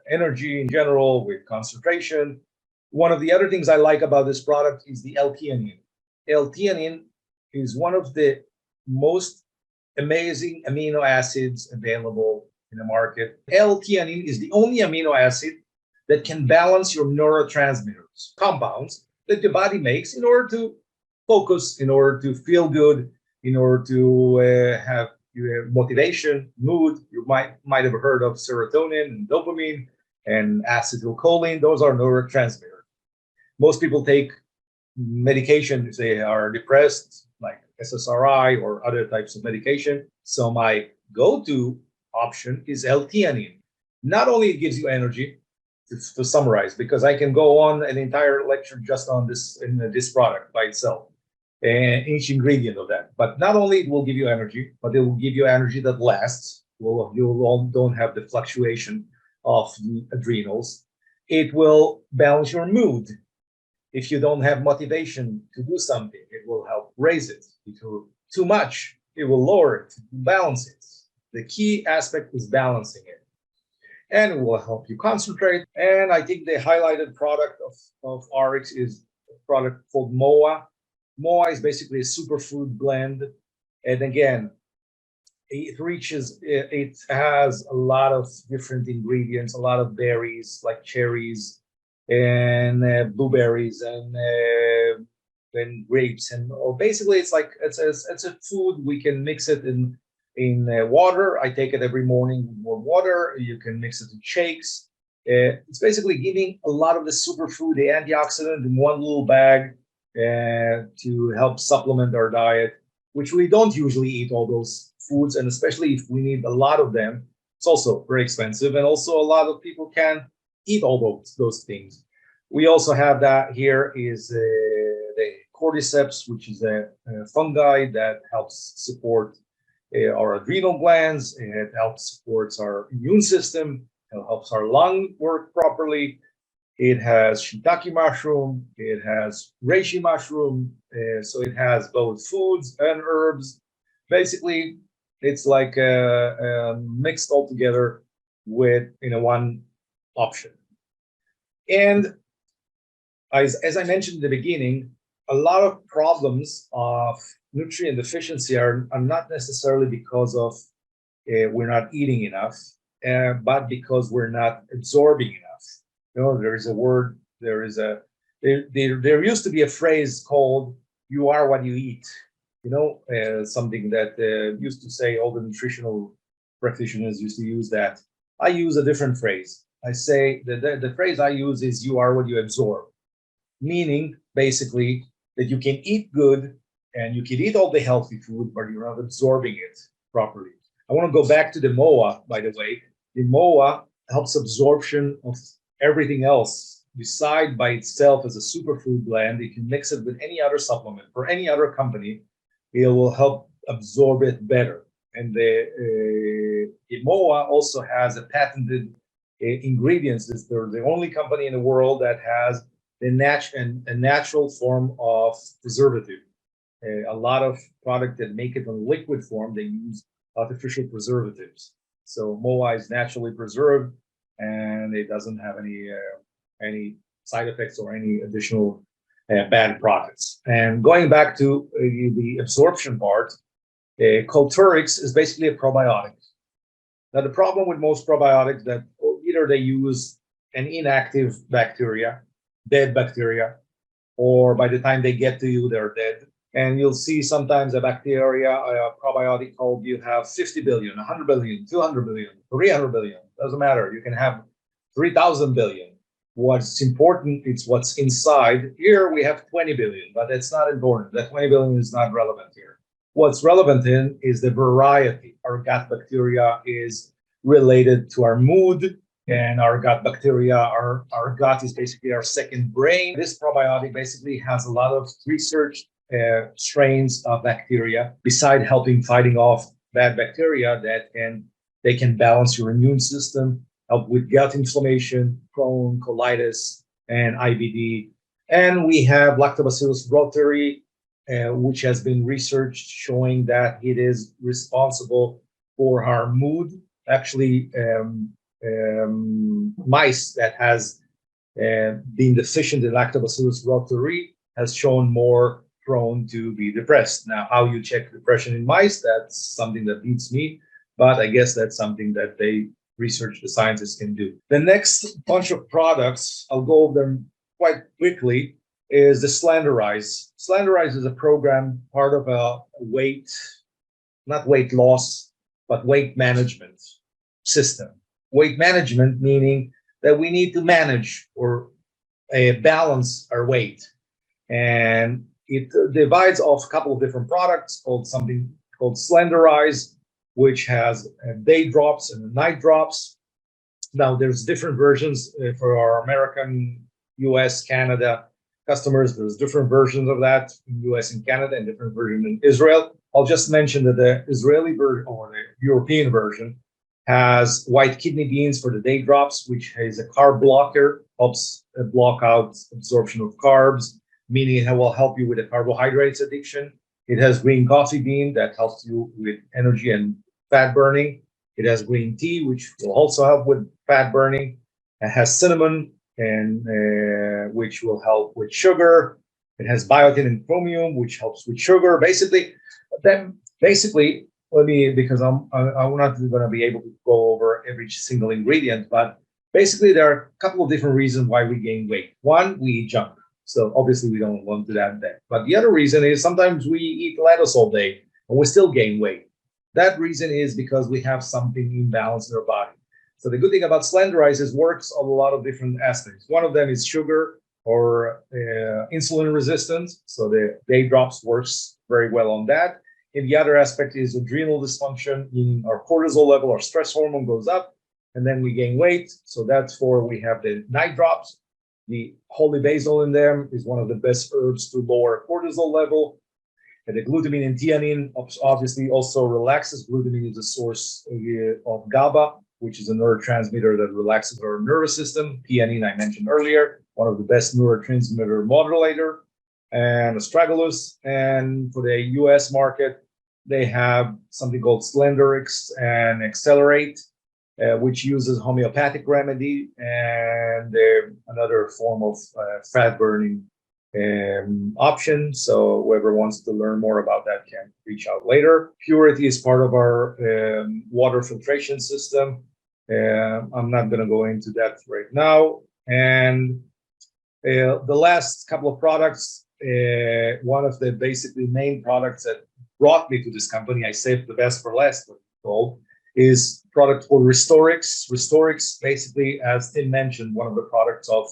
[SPEAKER 3] energy in general, with concentration. One of the other things I like about this product is the L-theanine. L-theanine is one of the most amazing amino acids available in the market. L-theanine is the only amino acid that can balance your neurotransmitters, compounds that the body makes in order to focus, in order to feel good, in order to have motivation, mood. You might have heard of serotonin and dopamine and acetylcholine. Those are neurotransmitters. Most people take medication if they are depressed, like SSRI or other types of medication. So my go-to option is L-theanine. Not only it gives you energy, to summarize, because I can go on an entire lecture just on this product by itself and each ingredient of that. But not only it will give you energy, but it will give you energy that lasts. You don't have the fluctuation of the adrenals. It will balance your mood. If you don't have motivation to do something, it will help raise it. If you too much, it will lower it, balance it. The key aspect is balancing it. And it will help you concentrate. And I think the highlighted product of RX is a product called MOA. MOA is basically a superfood blend. And again, it has a lot of different ingredients, a lot of berries like cherries and blueberries and grapes. And basically it's a food. We can mix it in water. I take it every morning with warm water. You can mix it in shakes. It's basically giving a lot of the superfood, the antioxidant in one little bag to help supplement our diet, which we don't usually eat all those foods. And especially if we need a lot of them, it's also very expensive. And also a lot of people can't eat all those things. We also have that here is the cordyceps, which is a fungi that helps support our adrenal glands. It helps supports our immune system. It helps our lung work properly. It has shiitake mushroom. It has reishi mushroom. So it has both foods and herbs. Basically, it's like mixed all together with one option. And as I mentioned in the beginning, a lot of problems of nutrient deficiency are not necessarily because of we're not eating enough, but because we're not absorbing enough. There is a word, there used to be a phrase called "you are what you eat." Something that used to say all the nutritional practitioners used to use that. I use a different phrase. I say the phrase I use is "you are what you absorb," meaning basically that you can eat good and you can eat all the healthy food, but you're not absorbing it properly. I want to go back to the MOA, by the way. The MOA helps absorption of everything else. Beside by itself as a superfood blend, you can mix it with any other supplement for any other company. It will help absorb it better. And the MOA also has a patented ingredients. They're the only company in the world that has a natural form of preservative. A lot of product that make it in liquid form, they use artificial preservatives. So MOA is naturally preserved, and it doesn't have any side effects or any additional bad products. And going back to the absorption part, Culturix is basically a probiotic. Now the problem with most probiotics that either they use an inactive bacteria, dead bacteria, or by the time they get to you, they're dead. And you'll see sometimes a bacteria, a probiotic called you have 50 billion, 100 billion, 200 billion, 300 billion. Doesn't matter. You can have 3,000 billion. What's important, it's what's inside. Here we have 20 billion, but that's not important. That 20 billion is not relevant here. What's relevant in is the variety. Our gut bacteria is related to our mood, and our gut bacteria, our gut is basically our second brain. This probiotic basically has a lot of research strains of bacteria, beside helping fighting off bad bacteria they can balance your immune system, help with gut inflammation, Crohn, colitis, and IBD. And we have Lactobacillus reuteri, which has been researched showing that it is responsible for our mood. Actually, mice that has been deficient in Lactobacillus reuteri has shown more prone to be depressed. Now, how you check depression in mice, that's something that beats me. but I guess that's something that the scientists can do. The next bunch of products, I'll go over them quite quickly, is the Slenderize. Slenderize is a program, part of a not weight loss, but weight management system. Weight management meaning that we need to manage or balance our weight. And it divides off a couple of different products something called Slenderize, which has day drops and night drops. Now there's different versions for our American, US, Canada customers. There's different versions of that in US and Canada and different versions in Israel. I'll just mention that the Israeli version or the European version has white kidney beans for the day drops, which is a carb blocker, helps block out absorption of carbs, meaning it will help you with the carbohydrates addiction. It has green coffee bean that helps you with energy and fat burning. It has green tea, which will also help with fat burning. It has cinnamon, and which will help with sugar. It has biotin and chromium, which helps with sugar. Basically, because I'm not going to be able to go over every single ingredient, but basically there are a couple of different reasons why we gain weight. One, we eat junk. So obviously we don't want to do that. But the other reason is sometimes we eat lettuce all day and we still gain weight. That reason is because we have something imbalanced in our body. So the good thing about Slenderize is works on a lot of different aspects. One of them is sugar or insulin resistance. So the day drops works very well on that. And the other aspect is adrenal dysfunction, meaning our cortisol level, our stress hormone goes up, and then we gain weight. So that's we have the night drops. The holy basil in them is one of the best herbs to lower cortisol level. And the glutamine and theanine obviously also relaxes. Glutamine is a source of GABA, which is a neurotransmitter that relaxes our nervous system. Theanine, I mentioned earlier, one of the best neurotransmitter modulator. And astragalus. And for the US market, they have something called Slenderix and Accelerate, which uses homeopathic remedy and another form of fat burning option. So whoever wants to learn more about that can reach out later. Purity is part of our water filtration system. I'm not going to go into that right now. And the last couple of products, one of the basically main products that brought me to this company, I saved the best for last, is product called Restorix. Restorix, basically, as Tim mentioned, one of the products of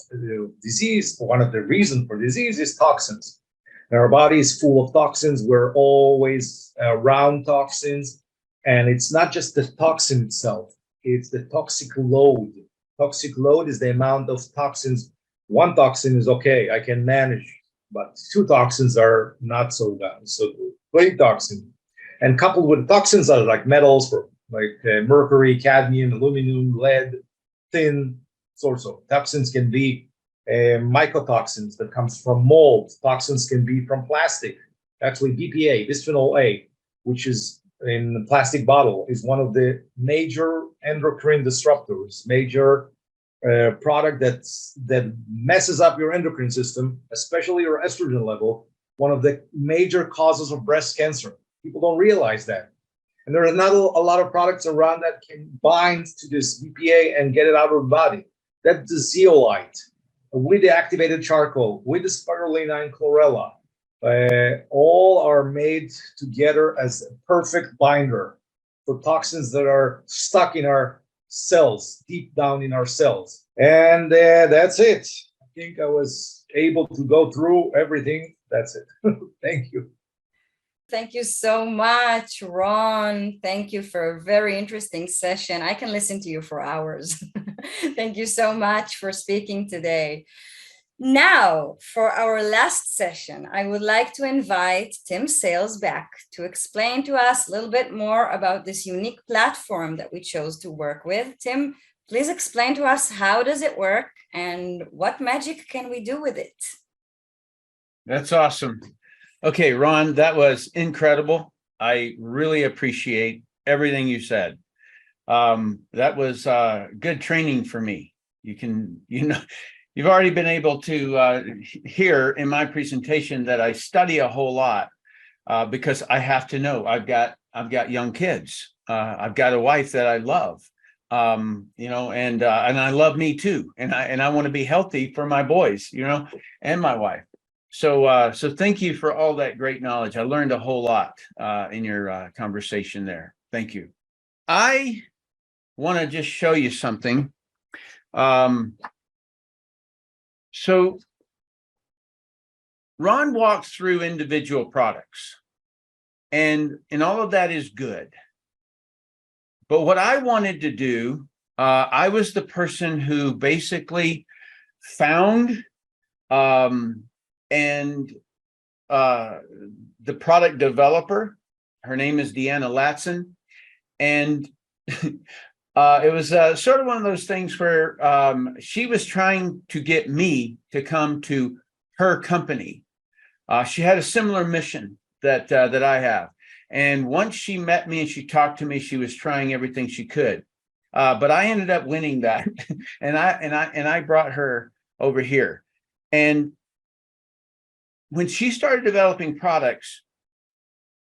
[SPEAKER 3] disease, one of the reasons for disease is toxins. And our body is full of toxins. We're always around toxins. And it's not just the toxin itself, it's the toxic load. Toxic load is the amount of toxins. One toxin is okay, I can manage, but two toxins are not so good. So great toxin. And coupled with toxins are like metals, like mercury, cadmium, aluminum, lead, tin source of toxins can be mycotoxins that comes from mold. Toxins can be from plastic. Actually, BPA, bisphenol A, which is in the plastic bottle, is one of the major endocrine disruptors, major product that messes up your endocrine system, especially your estrogen level, one of the major causes of breast cancer. People don't realize that. And there are not a lot of products around that can bind to this BPA and get it out of the body. That's the zeolite, with the activated charcoal, with the spirulina and chlorella. All are made together as a perfect binder for toxins that are stuck in our cells, deep down in our cells. And that's it. I think I was able to go through everything. That's it. Thank you.
[SPEAKER 1] Thank you so much, Ron. Thank you for a very interesting session. I can listen to you for hours. Thank you so much for speaking today. Now, for our last session, I would like to invite Tim Sales back to explain to us a little bit more about this unique platform that we chose to work with. Tim, please explain to us, how does it work and what magic can we do with it?
[SPEAKER 2] That's awesome. Okay, Ron, that was incredible. I really appreciate everything you said. That was good training for me. You've already been able to hear in my presentation that I study a whole lot because I have to know. I've got young kids. I've got a wife that I love, and I love me too. And I want to be healthy for my boys, and my wife. So thank you for all that great knowledge. I learned a whole lot in your conversation there. Thank you. I want to just show you something. So Ron walks through individual products, and all of that is good. But what I wanted to do, I was the person who basically found the product developer. Her name is Deanna Latson, and it was sort of one of those things where she was trying to get me to come to her company. She had a similar mission that I have, and once she met me and she talked to me, she was trying everything she could. But I ended up winning that, and I brought her over here. And when she started developing products,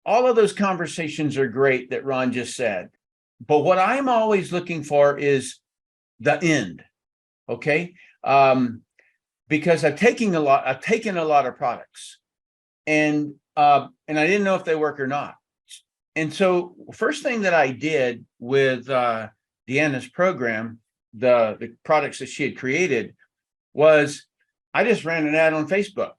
[SPEAKER 2] all of those conversations are great that Ron just said. But what I'm always looking for is the end, okay? Because I've taken a lot of products, and I didn't know if they work or not. And so first thing that I did with Deanna's program, the products that she had created, was I just ran an ad on Facebook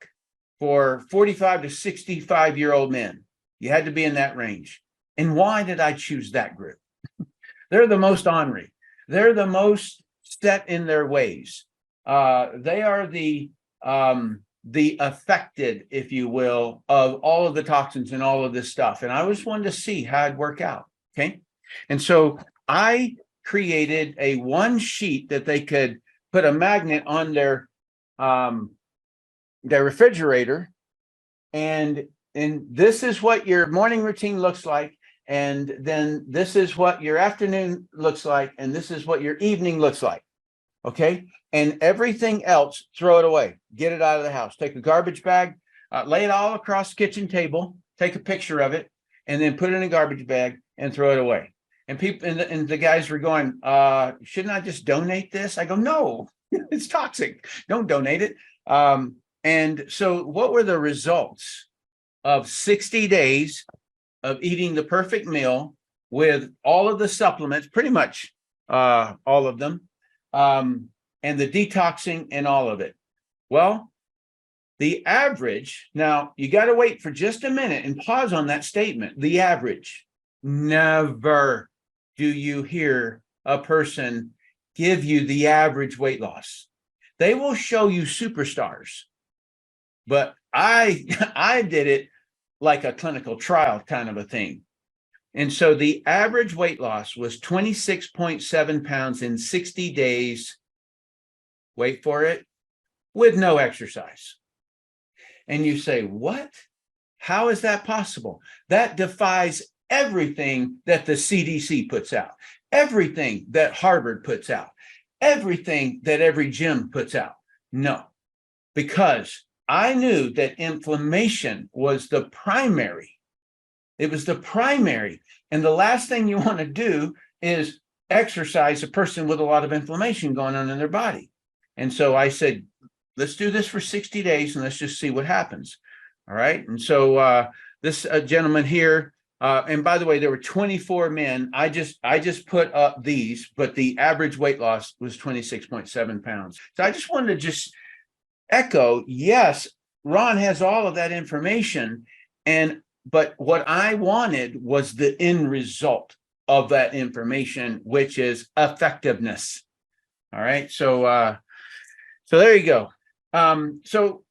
[SPEAKER 2] for 45 to 65-year-old men. You had to be in that range. And why did I choose that group? They're the most ornery. They're the most set in their ways. They are the affected, if you will, of all of the toxins and all of this stuff. And I just wanted to see how it'd work out. Okay. And so I created a one sheet that they could put a magnet on their refrigerator. And this is what your morning routine looks like. And then this is what your afternoon looks like. And this is what your evening looks like. Okay. And everything else, throw it away. Get it out of the house. Take a garbage bag, lay it all across the kitchen table, take a picture of it, and then put it in a garbage bag and throw it away. And people and the guys were going, shouldn't I just donate this? I go, no, it's toxic. Don't donate it. And so what were the results of 60 days of eating the perfect meal with all of the supplements, pretty much all of them, and the detoxing and all of it? Well, the average, now you got to wait for just a minute and pause on that statement. The average, never do you hear a person give you the average weight loss. They will show you superstars, but I did it like a clinical trial kind of a thing. And so the average weight loss was 26.7 pounds in 60 days. Wait for it, with no exercise. And you say, what? How is that possible? That defies everything that the CDC puts out, everything that Harvard puts out, everything that every gym puts out. No, because I knew that inflammation was the primary. It was the primary. And the last thing you want to do is exercise a person with a lot of inflammation going on in their body. And so I said, let's do this for 60 days and let's just see what happens. All right. And so this gentleman here, and by the way, there were 24 men. I just put up these, but the average weight loss was 26.7 pounds. So I just wanted to just echo, yes, Ron has all of that information, but what I wanted was the end result of that information, which is effectiveness. All right, so there you go. So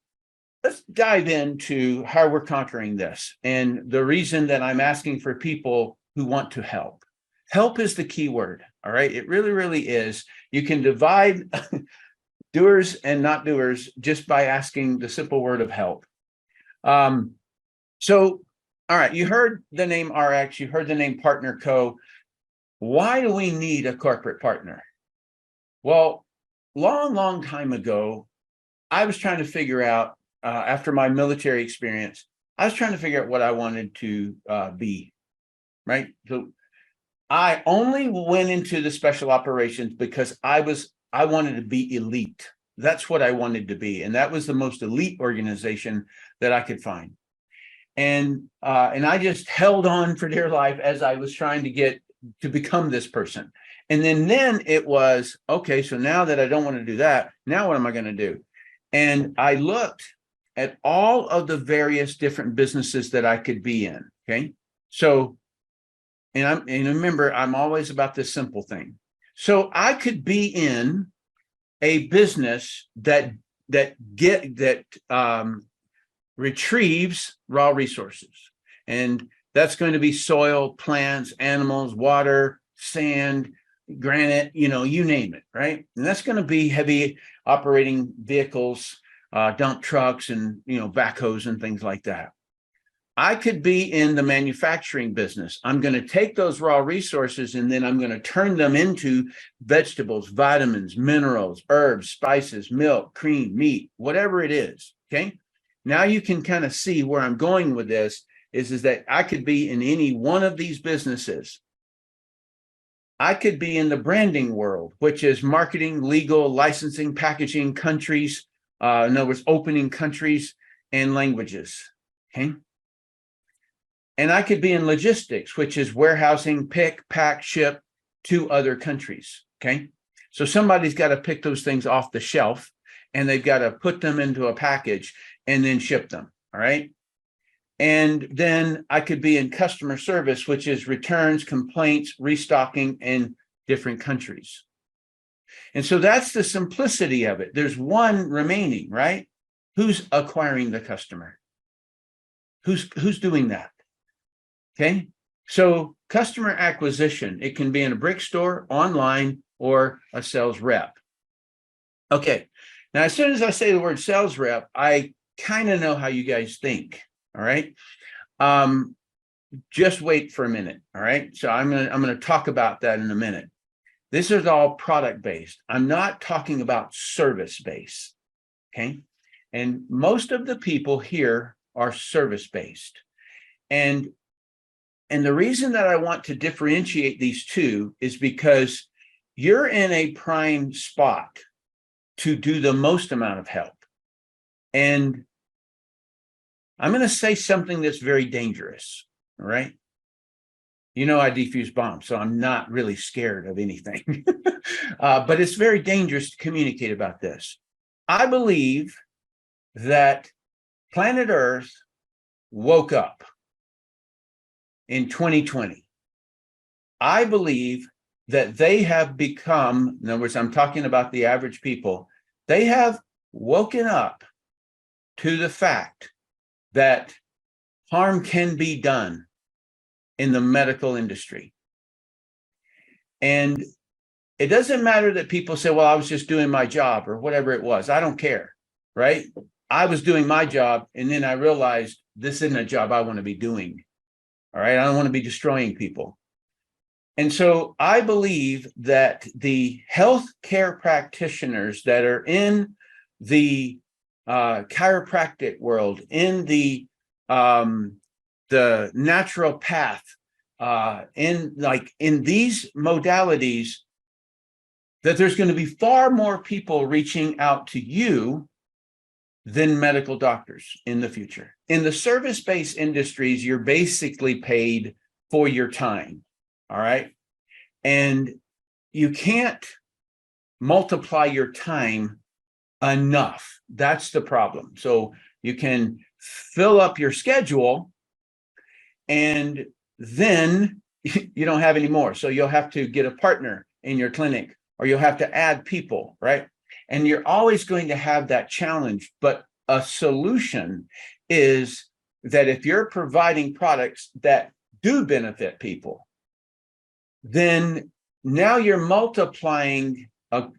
[SPEAKER 2] let's dive into how we're conquering this, and the reason that I'm asking for people who want to help. Help is the key word. All right, it really, really is. You can divide doers and not doers just by asking the simple word of help. So, all right, you heard the name RX, you heard the name Partner Co. Why do we need a corporate partner? Well, long time ago, I was trying to figure out, after my military experience, I was trying to figure out what I wanted to be, right? So I only went into the special operations because I wanted to be elite. That's what I wanted to be. And that was the most elite organization that I could find. And I just held on for dear life as I was trying to get to become this person. And then it was, okay, so now that I don't want to do that, now what am I going to do? And I looked at all of the various different businesses that I could be in. Okay. So, and remember, I'm always about this simple thing. So I could be in a business that retrieves raw resources. And that's going to be soil, plants, animals, water, sand, granite, you name it, right? And that's going to be heavy operating vehicles, dump trucks, and backhoes and things like that. I could be in the manufacturing business. I'm going to take those raw resources and then I'm going to turn them into vegetables, vitamins, minerals, herbs, spices, milk, cream, meat, whatever it is. Okay. Now you can kind of see where I'm going with this is that I could be in any one of these businesses. I could be in the branding world, which is marketing, legal, licensing, packaging, countries, in other words, opening countries and languages. Okay. And I could be in logistics, which is warehousing, pick, pack, ship to other countries. Okay. So somebody's got to pick those things off the shelf and they've got to put them into a package and then ship them. All right. And then I could be in customer service, which is returns, complaints, restocking in different countries. And so that's the simplicity of it. There's one remaining, right? Who's acquiring the customer? Who's doing that? Okay. So customer acquisition, it can be in a brick store, online, or a sales rep. Okay. Now, as soon as I say the word sales rep, I kind of know how you guys think. All right. Just wait for a minute. All right. So I'm going to talk about that in a minute. This is all product based. I'm not talking about service based. Okay. And most of the people here are service based. And the reason that I want to differentiate these two is because you're in a prime spot to do the most amount of help. And I'm going to say something that's very dangerous. All right. I defuse bombs, so I'm not really scared of anything. But it's very dangerous to communicate about this. I believe that planet Earth woke up in 2020. I believe that they have become, in other words, I'm talking about the average people, they have woken up to the fact that harm can be done in the medical industry. And it doesn't matter that people say, well, I was just doing my job or whatever it was. I don't care, right? I was doing my job, and then I realized this isn't a job I want to be doing. All right. I don't want to be destroying people. And so I believe that the healthcare practitioners that are in the chiropractic world, in the naturopath, in these modalities, that there's going to be far more people reaching out to you than medical doctors in the future. In the service-based industries, you're basically paid for your time. All right. And you can't multiply your time enough. That's the problem. So you can fill up your schedule and then you don't have any more. So you'll have to get a partner in your clinic, or you'll have to add people, right? And you're always going to have that challenge. But a solution is that if you're providing products that do benefit people, then now you're multiplying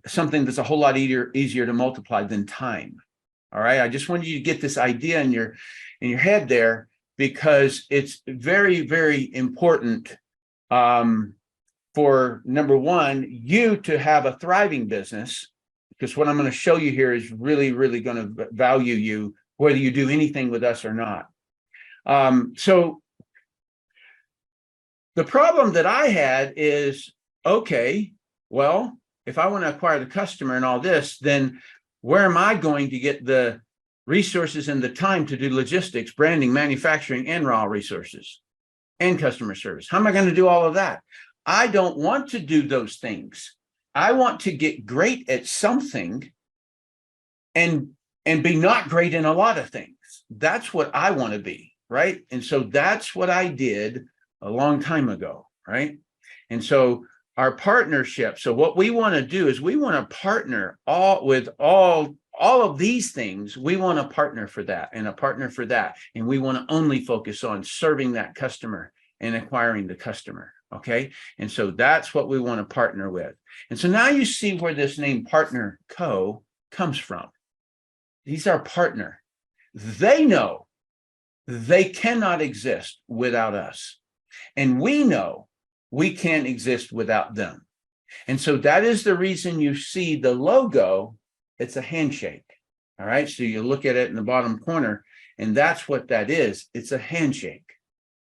[SPEAKER 2] something that's a whole lot easier to multiply than time. All right. I just wanted you to get this idea in your head there, because it's very, very important for, number one, you to have a thriving business, because what I'm going to show you here is really, really going to value you, whether you do anything with us or not. So The problem that I had is, okay, well, if I want to acquire the customer and all this, then where am I going to get the resources and the time to do logistics, branding, manufacturing, and raw resources and customer service? How am I going to do all of that? I don't want to do those things. I want to get great at something and be not great in a lot of things. That's what I want to be, right? And so that's what I did a long time ago, right? And so our partnership. So what we want to do is we want to partner with all of these things. We want to partner for that and a partner for that. And we want to only focus on serving that customer and acquiring the customer. Okay. And so that's what we want to partner with. And so now you see where this name Partner Co. comes from. He's our partner. They know they cannot exist without us. And we know we can't exist without them. And so that is the reason you see the logo. It's a handshake. All right. So you look at it in the bottom corner, and that's what that is. It's a handshake.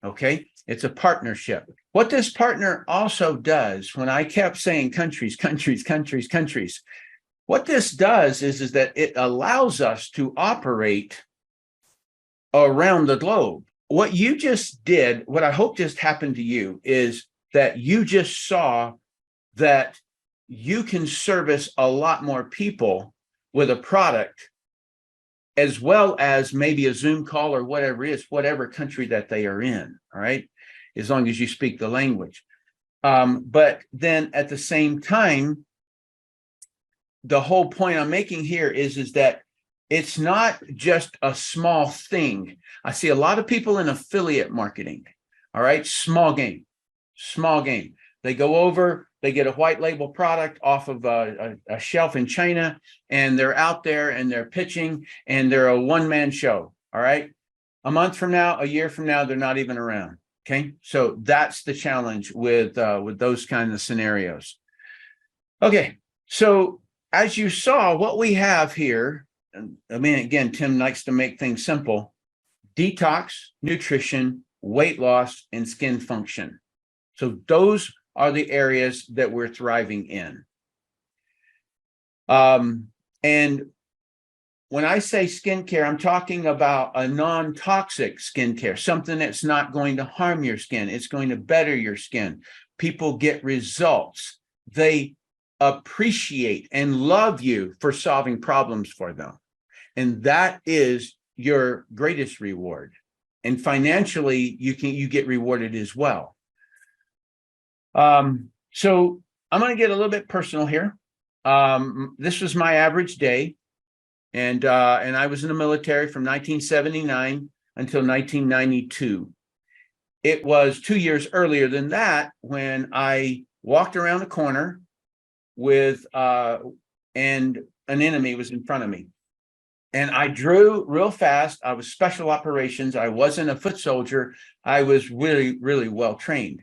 [SPEAKER 2] Okay. It's a partnership. What this partner also does, when I kept saying countries, what this does is that it allows us to operate around the globe. What you just did, what I hope just happened to you, is that you just saw that you can service a lot more people with a product, as well as maybe a Zoom call or whatever it is, whatever country that they are in, all right, as long as you speak the language. But then at the same time, the whole point I'm making here is that it's not just a small thing. I see a lot of people in affiliate marketing, all right, small game. They go over, they get a white label product off of a shelf in China, and they're out there and they're pitching, and they're a one-man show, all right? A month from now, a year from now, they're not even around, okay? So that's the challenge with those kinds of scenarios. Okay, so as you saw, what we have here, I mean, again, Tim likes to make things simple: detox, nutrition, weight loss, and skin function. So those are the areas that we're thriving in. And when I say skincare, I'm talking about a non-toxic skincare, something that's not going to harm your skin. It's going to better your skin. People get results. They appreciate and love you for solving problems for them. And that is your greatest reward. And financially, you get rewarded as well. So I'm going to get a little bit personal here. This was my average day. And I was in the military from 1979 until 1992. It was 2 years earlier than that when I walked around the corner with, and an enemy was in front of me. And I drew real fast. I was special operations. I wasn't a foot soldier. I was really, really well trained.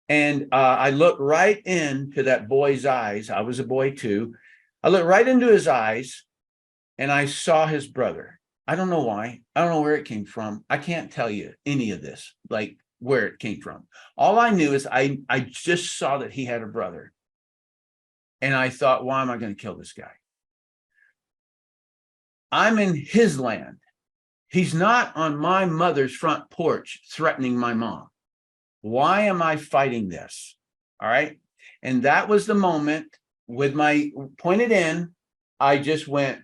[SPEAKER 2] And I looked right into that boy's eyes. I was a boy too. I looked right into his eyes, and I saw his brother. I don't know why. I don't know where it came from. I can't tell you any of this, like where it came from. All I knew is I just saw that he had a brother. And I thought, why am I going to kill this guy? I'm in his land. He's not on my mother's front porch threatening my mom. Why am I fighting this? All right. And that was the moment with my pointed in, I just went.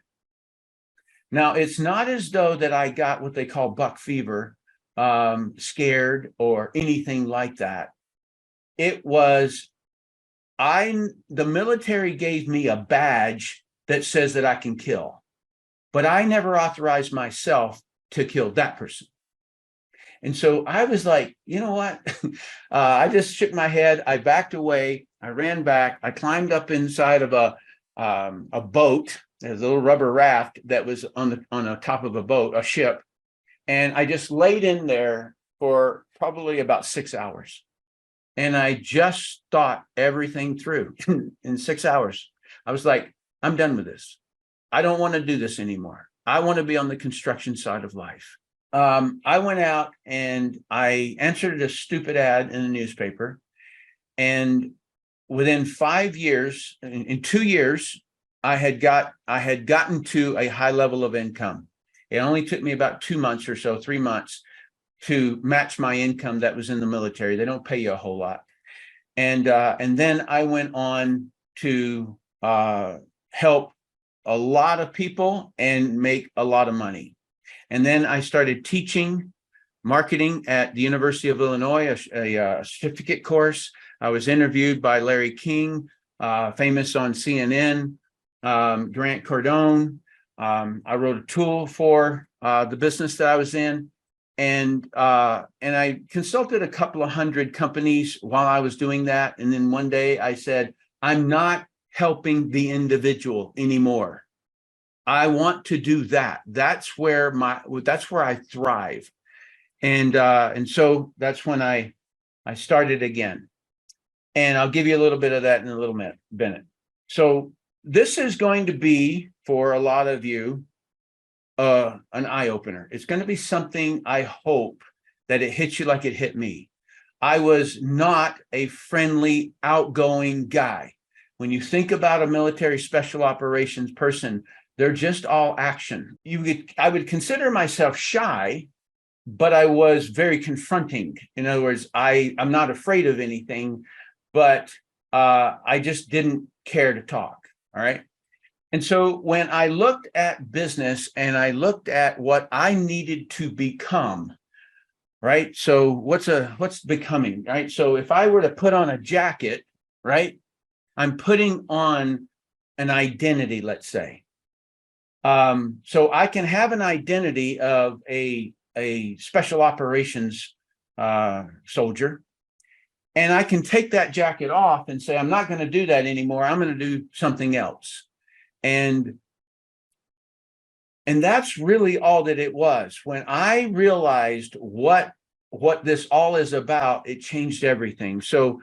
[SPEAKER 2] Now, it's not as though that I got what they call buck fever, scared or anything like that. It was, the military gave me a badge that says that I can kill, but I never authorized myself to kill that person. And so I was like, you know what? I just shook my head. I backed away. I ran back. I climbed up inside of a boat. There's a little rubber raft that was on the top of a boat, a ship. And I just laid in there for probably about 6 hours. And I just thought everything through in 6 hours. I was like, I'm done with this. I don't want to do this anymore. I want to be on the construction side of life. I went out and I answered a stupid ad in the newspaper. And within 5 years, in 2 years, I had gotten to a high level of income. It only took me about 2 months or so, 3 months, to match my income that was in the military. They don't pay you a whole lot. And then I went on to help a lot of people and make a lot of money. And then I started teaching marketing at the University of Illinois, a certificate course. I was interviewed by Larry King, famous on CNN, Grant Cardone. I wrote a tool for the business that I was in. And I consulted a couple of hundred companies while I was doing that. And then one day I said, I'm not helping the individual anymore. I want to do that. That's where I thrive. And so that's when I started again. And I'll give you a little bit of that in a little minute. So this is going to be, for a lot of you, an eye-opener. It's going to be something, I hope, that it hits you like it hit me. I was not a friendly, outgoing guy. When you think about a military special operations person, they're just all action. I would consider myself shy, but I was very confronting. In other words, I'm not afraid of anything, but I just didn't care to talk. All right. And so when I looked at business and I looked at what I needed to become, right? So what's becoming, right? So if I were to put on a jacket, right, I'm putting on an identity, let's say. So I can have an identity of a special operations soldier, and I can take that jacket off and say, I'm not going to do that anymore. I'm going to do something else. And that's really all that it was. When I realized what this all is about, it changed everything. So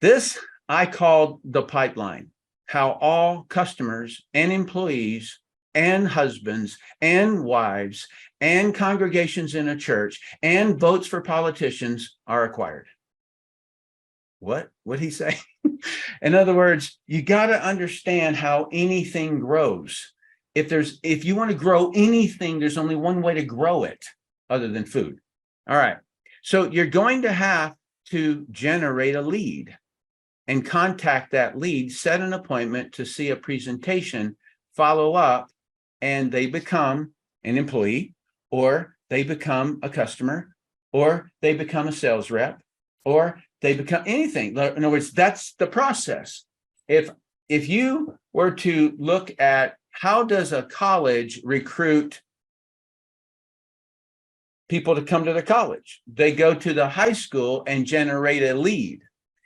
[SPEAKER 2] this I called the pipeline. How all customers and employees and husbands and wives and congregations in a church and votes for politicians are acquired. What'd he say? In other words, you got to understand how anything grows. If you want to grow anything, there's only one way to grow it other than food. All right. So you're going to have to generate a lead and contact that lead, set an appointment to see a presentation, follow up, and they become an employee, or they become a customer, or they become a sales rep, or they become anything. In other words, that's the process. If you were to look at how does a college recruit people to come to the college, they go to the high school and generate a lead.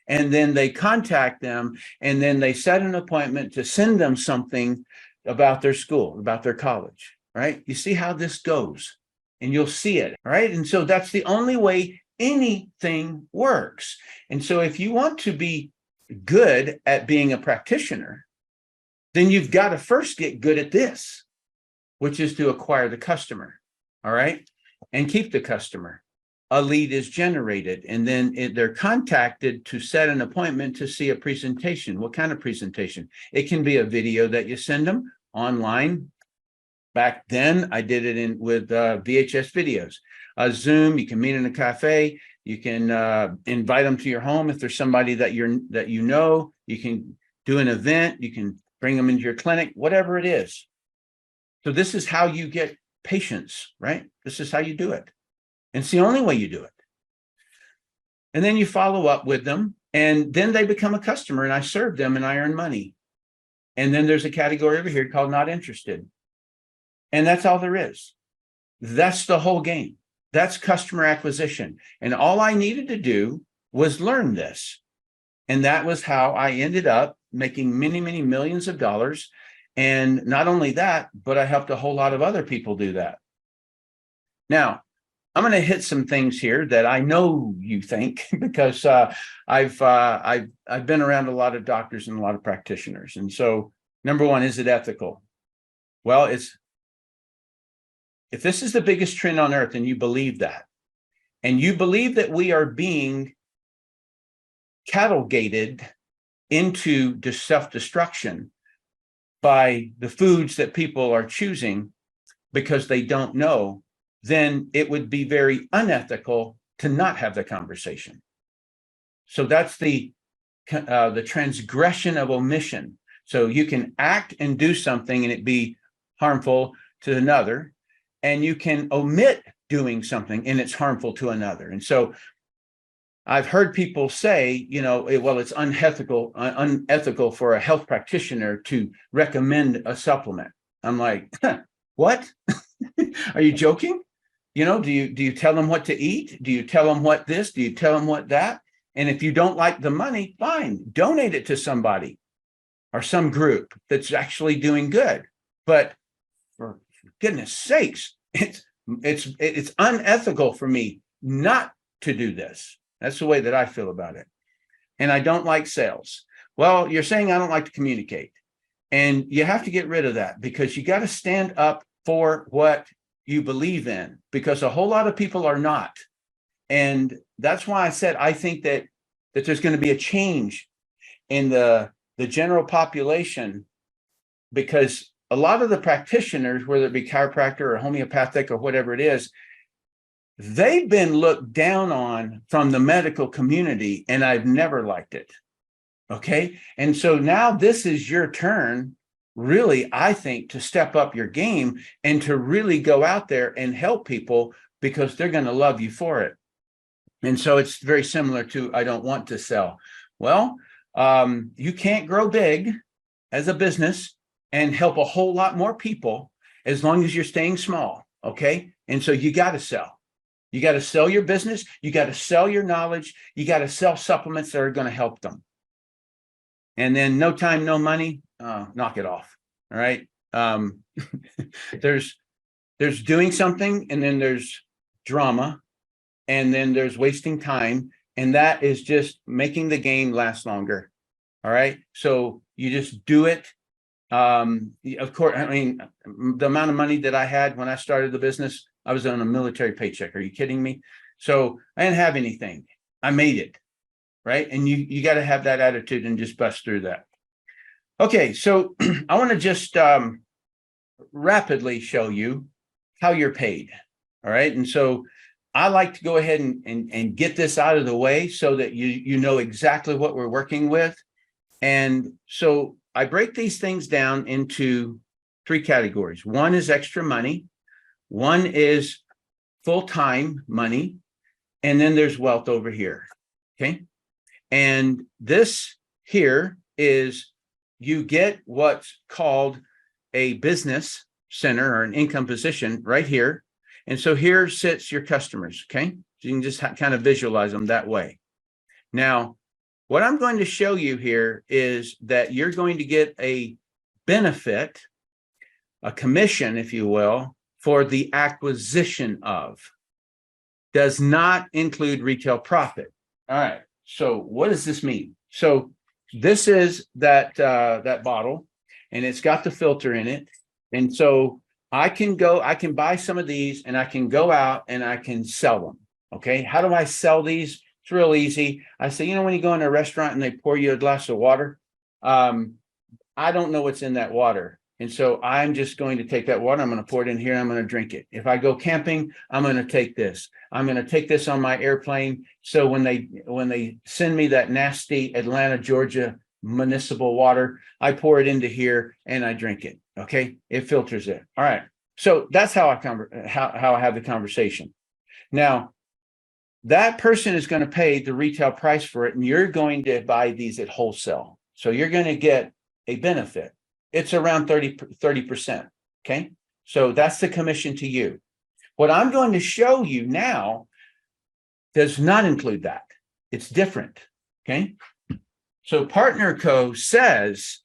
[SPEAKER 2] And then they contact them, and then they set an appointment to send them something about their school, about their college, right? You see how this goes, and you'll see it, right? And so that's the only way anything works. And so if you want to be good at being a practitioner, then you've got to first get good at this, which is to acquire the customer, all right? And keep the customer. A lead is generated, and then they're contacted to set an appointment to see a presentation. What kind of presentation? It can be a video that you send them online. Back then, I did it with VHS videos. Zoom, you can meet in a cafe. You can invite them to your home if there's somebody that you know. You can do an event. You can bring them into your clinic, whatever it is. So this is how you get patients, right? This is how you do it. And it's the only way you do it. And then you follow up with them, and then they become a customer, and I serve them and I earn money. And then there's a category over here called not interested. And that's all there is. That's the whole game. That's customer acquisition. And all I needed to do was learn this. And that was how I ended up making many, many millions of dollars. And not only that, but I helped a whole lot of other people do that. Now, I'm going to hit some things here that I know you think, because I've been around a lot of doctors and a lot of practitioners. And so, number one, is it ethical? Well, if this is the biggest trend on earth and you believe that, and you believe that we are being cattle gated into self-destruction by the foods that people are choosing because they don't know, then it would be very unethical to not have the conversation. So that's the transgression of omission. So you can act and do something and it be harmful to another, and you can omit doing something and it's harmful to another. And so I've heard people say, well, it's unethical for a health practitioner to recommend a supplement. I'm like, what? Are you joking? Do you tell them what to eat? Do you tell them what this? Do you tell them what that? And if you don't like the money, fine, donate it to somebody or some group that's actually doing good. But for goodness sakes, it's unethical for me not to do this. That's the way that I feel about it. And I don't like sales. Well, you're saying I don't like to communicate. And you have to get rid of that, because you got to stand up for what you believe in, because a whole lot of people are not. And that's why I said I think that there's going to be a change in the general population, because a lot of the practitioners, whether it be chiropractor or homeopathic or whatever it is, they've been looked down on from the medical community, and I've never liked it. Okay. And so now this is your turn, really, I think, to step up your game and to really go out there and help people, because they're going to love you for it. And so it's very similar to, I don't want to sell. Well, you can't grow big as a business and help a whole lot more people as long as you're staying small. Okay. And so you got to sell. You got to sell your business. You got to sell your knowledge. You got to sell supplements that are going to help them. And then no time, no money, knock it off. All right. There's doing something, and then there's drama, and then there's wasting time. And that is just making the game last longer. All right. So you just do it. Of course, I mean, the amount of money that I had when I started the business, I was on a military paycheck. Are you kidding me? So I didn't have anything. I made it. Right. And you got to have that attitude and just bust through that. Okay. So I want to just rapidly show you how you're paid. All right. And so I like to go ahead and get this out of the way so that you know exactly what we're working with. And so I break these things down into 3 categories. One is extra money. One is full-time money. And then there's wealth over here. Okay. And this here is, you get what's called a business center or an income position right here. And so here sits your customers. Okay. So you can just kind of visualize them that way. Now, what I'm going to show you here is that you're going to get a benefit, a commission, if you will, for the acquisition of. Does not include retail profit. All right. So what does this mean? So this is that bottle, and it's got the filter in it. And so I can buy some of these, and I can go out and I can sell them. Okay. How do I sell these? It's real easy. I say, when you go in a restaurant and they pour you a glass of water, I don't know what's in that water. And so I'm just going to take that water, I'm going to pour it in here, and I'm going to drink it. If I go camping, I'm going to take this. I'm going to take this on my airplane. So when they send me that nasty Atlanta, Georgia municipal water, I pour it into here and I drink it. Okay. It filters it. All right. So that's how I have the conversation. Now, that person is going to pay the retail price for it, and you're going to buy these at wholesale. So you're going to get a benefit. It's around 30%. Okay. So that's the commission to you. What I'm going to show you now does not include that. It's different. Okay. So Partner Co says,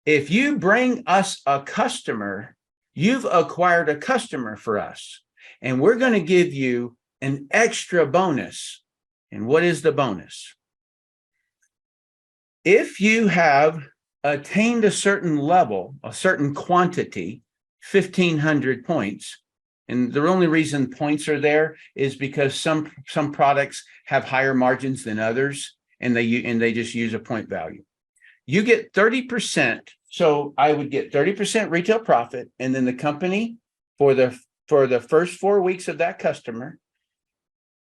[SPEAKER 2] if you bring us a customer, you've acquired a customer for us, and we're going to give you an extra bonus. And what is the bonus? If you have attained a certain level, a certain quantity, 1,500 points, And the only reason points are there is because some products have higher margins than others, and they just use a point value. You get 30%. So I would get 30% retail profit, and then the company for the first 4 weeks of that customer,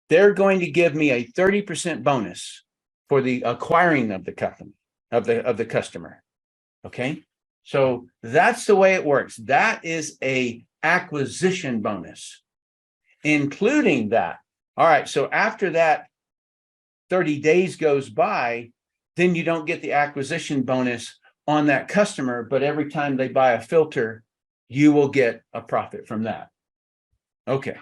[SPEAKER 2] they're going to give me a 30% bonus for the acquiring of the company, of the customer. Okay. So that's the way it works. That is a acquisition bonus, including that. All right. So after that 30 days goes by, then you don't get the acquisition bonus on that customer, but every time they buy a filter, you will get a profit from that. Okay.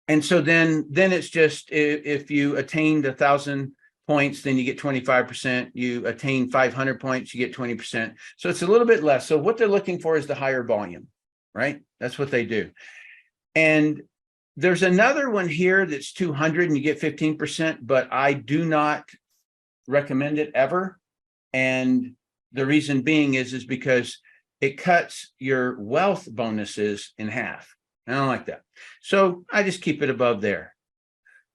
[SPEAKER 2] And so then it's just, if you attained 1,000 points, then you get 25%. You attain 500 points, you get 20%. So it's a little bit less. So what they're looking for is the higher volume, right? That's what they do. And there's another one here that's 200 and you get 15%, but I do not recommend it ever. And the reason being is because it cuts your wealth bonuses in half. I don't like that. So I just keep it above there.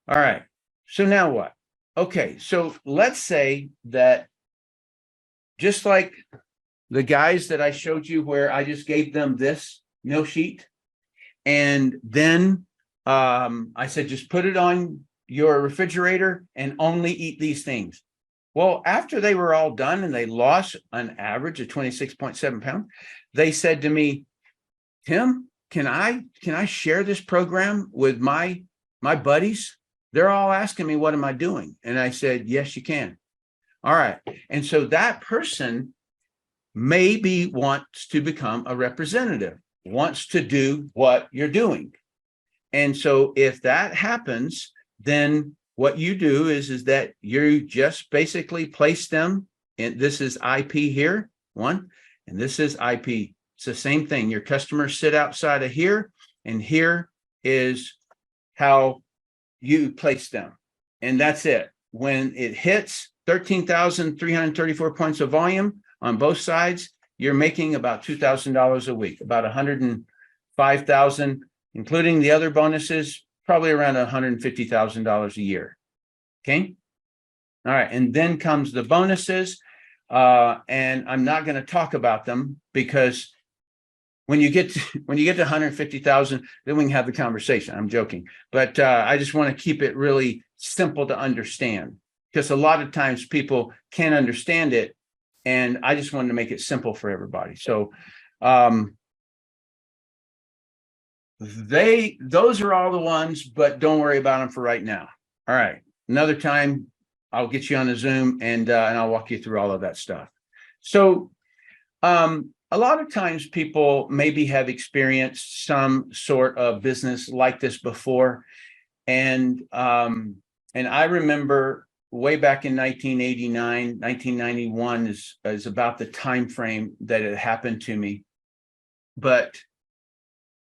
[SPEAKER 2] All right. So now what? Okay. So let's say that just like the guys that I showed you where I just gave them this meal sheet, and then I said, just put it on your refrigerator and only eat these things. Well, after they were all done and they lost an average of 26.7 pounds, they said to me, Tim, can I share this program with my buddies? They're all asking me, what am I doing? And I said, yes, you can. All right. And so that person maybe wants to become a representative, wants to do what you're doing. And so if that happens, then what you do is that you just basically place them in. This is IP here, one, and this is IP. It's the same thing. Your customers sit outside of here, and here is how you place them. And that's it. When it hits 13,334 points of volume on both sides, you're making about $2,000 a week, about $105,000, including the other bonuses, probably around $150,000 a year. Okay. All right. And then comes the bonuses. And I'm not going to talk about them because when you get to 150,000, then we can have the conversation. I'm joking, but I just want to keep it really simple to understand, because a lot of times people can't understand it, and I just wanted to make it simple for everybody. So those are all the ones, but don't worry about them for right now. All right, another time I'll get you on a Zoom and I'll walk you through all of that stuff. So a lot of times people maybe have experienced some sort of business like this before. And I remember way back in 1989, 1991 is about the time frame that it happened to me. But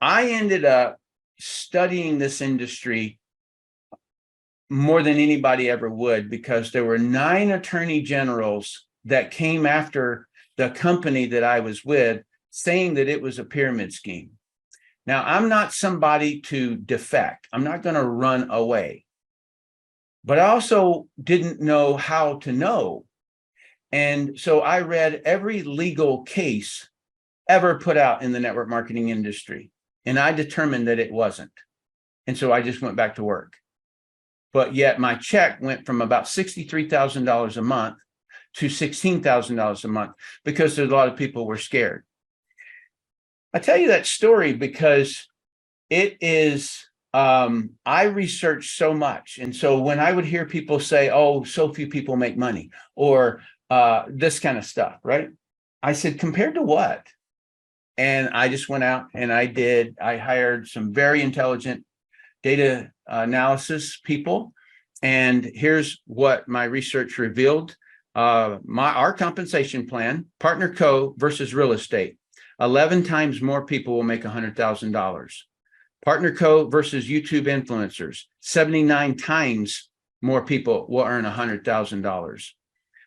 [SPEAKER 2] I ended up studying this industry more than anybody ever would, because there were 9 attorney generals that came after the company that I was with, saying that it was a pyramid scheme. Now, I'm not somebody to defect. I'm not going to run away. But I also didn't know how to know. And so I read every legal case ever put out in the network marketing industry, and I determined that it wasn't. And so I just went back to work. But yet my check went from about $63,000 a month to $16,000 a month, because a lot of people were scared. I tell you that story because it is, I researched so much. And so when I would hear people say, oh, so few people make money, or this kind of stuff, right? I said, compared to what? And I just went out and I hired some very intelligent data analysis people. And here's what my research revealed. Our compensation plan, Partner Co versus real estate, 11 times more people will make $100,000. Partner Co versus YouTube influencers, 79 times more people will earn $100,000.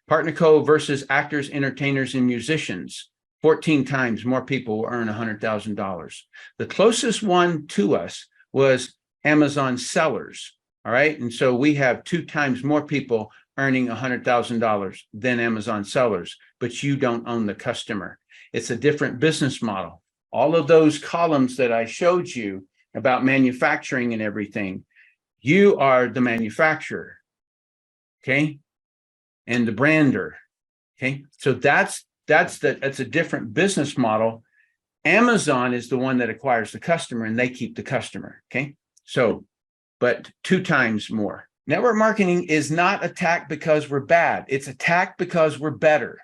[SPEAKER 2] Partner Co versus actors, entertainers, and musicians, 14 times more people will earn $100,000. The closest one to us was Amazon sellers. All right. And so we have 2 times more people earning $100,000 than Amazon sellers, but you don't own the customer. It's a different business model. All of those columns that I showed you about manufacturing and everything, you are the manufacturer. Okay. And the brander. Okay. So that's a different business model. Amazon is the one that acquires the customer and they keep the customer. Okay. So, but 2 times more. Network marketing is not attacked because we're bad. It's attacked because we're better.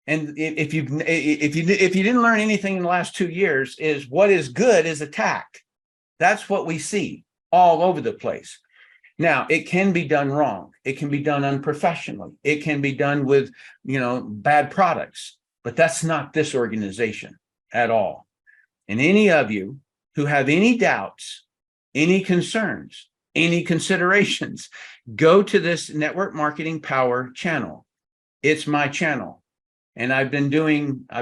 [SPEAKER 2] And if you didn't learn anything in the last 2 years, is what is good is attacked. That's what we see all over the place. Now, it can be done wrong. It can be done unprofessionally. It can be done with, bad products, but that's not this organization at all. And any of you who have any doubts, any concerns, any considerations, go to this Network Marketing Power channel. It's my channel. And I've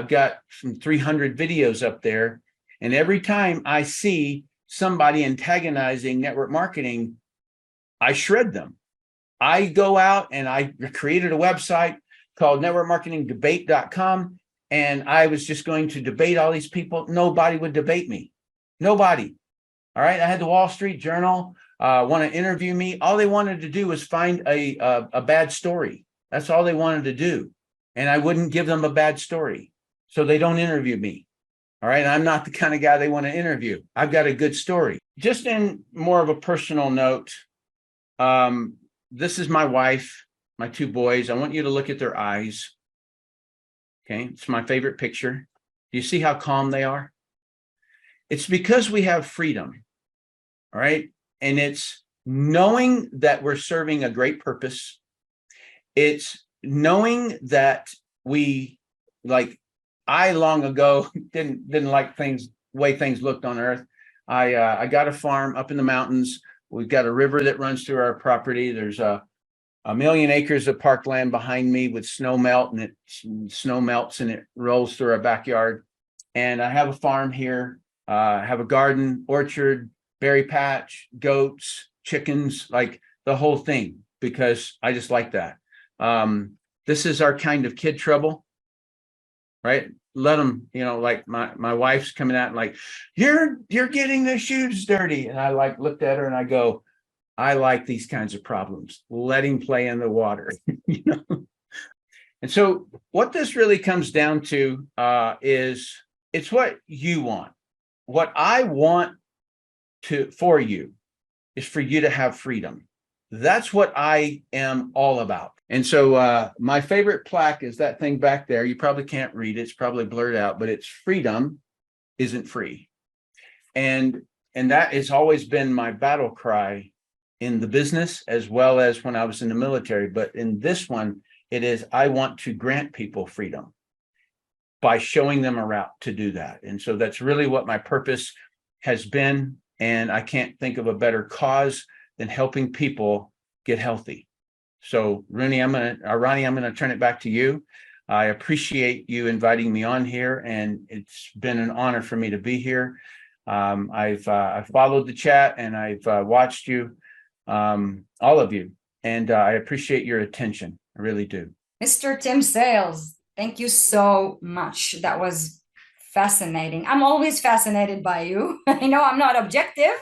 [SPEAKER 2] got some 300 videos up there. And every time I see somebody antagonizing network marketing, I shred them. I go out and I created a website called networkmarketingdebate.com. And I was just going to debate all these people. Nobody would debate me. Nobody. All right. I had the Wall Street Journal want to interview me. All they wanted to do was find a bad story. That's all they wanted to do. And I wouldn't give them a bad story. So they don't interview me. All right. I'm not the kind of guy they want to interview. I've got a good story. Just in more of a personal note, this is my wife, my 2 boys. I want you to look at their eyes. Okay. It's my favorite picture. Do you see how calm they are? It's because we have freedom. All right. And it's knowing that we're serving a great purpose. It's knowing that I long ago didn't like way things looked on earth. I got a farm up in the mountains. We've got a river that runs through our property. There's a million acres of parkland behind me with snow melt, and snow melts and it rolls through our backyard. And I have a farm here. I have a garden, orchard, berry patch, goats, chickens, like the whole thing, because I just like that. This is our kind of kid trouble, right? Let them, like my wife's coming out and like, you're getting the shoes dirty. And I looked at her and I go, I like these kinds of problems. Let him play in the water, And so what this really comes down to is it's what you want. What I want for you is for you to have freedom. That's what I am all about. And so my favorite plaque is that thing back there. You probably can't read it. It's probably blurred out, but it's freedom isn't free. And that has always been my battle cry in the business as well as when I was in the military. But in this one, it is, I want to grant people freedom by showing them a route to do that. And so that's really what my purpose has been. And I can't think of a better cause than helping people get healthy. So Ronnie, I'm going to turn it back to you. I appreciate you inviting me on here, and it's been an honor for me to be here. I've followed the chat and I've watched you, all of you, and I appreciate your attention. I really do.
[SPEAKER 1] Mr. Tim Sales, thank you so much. That was fascinating. I'm always fascinated by you. I know I'm not objective,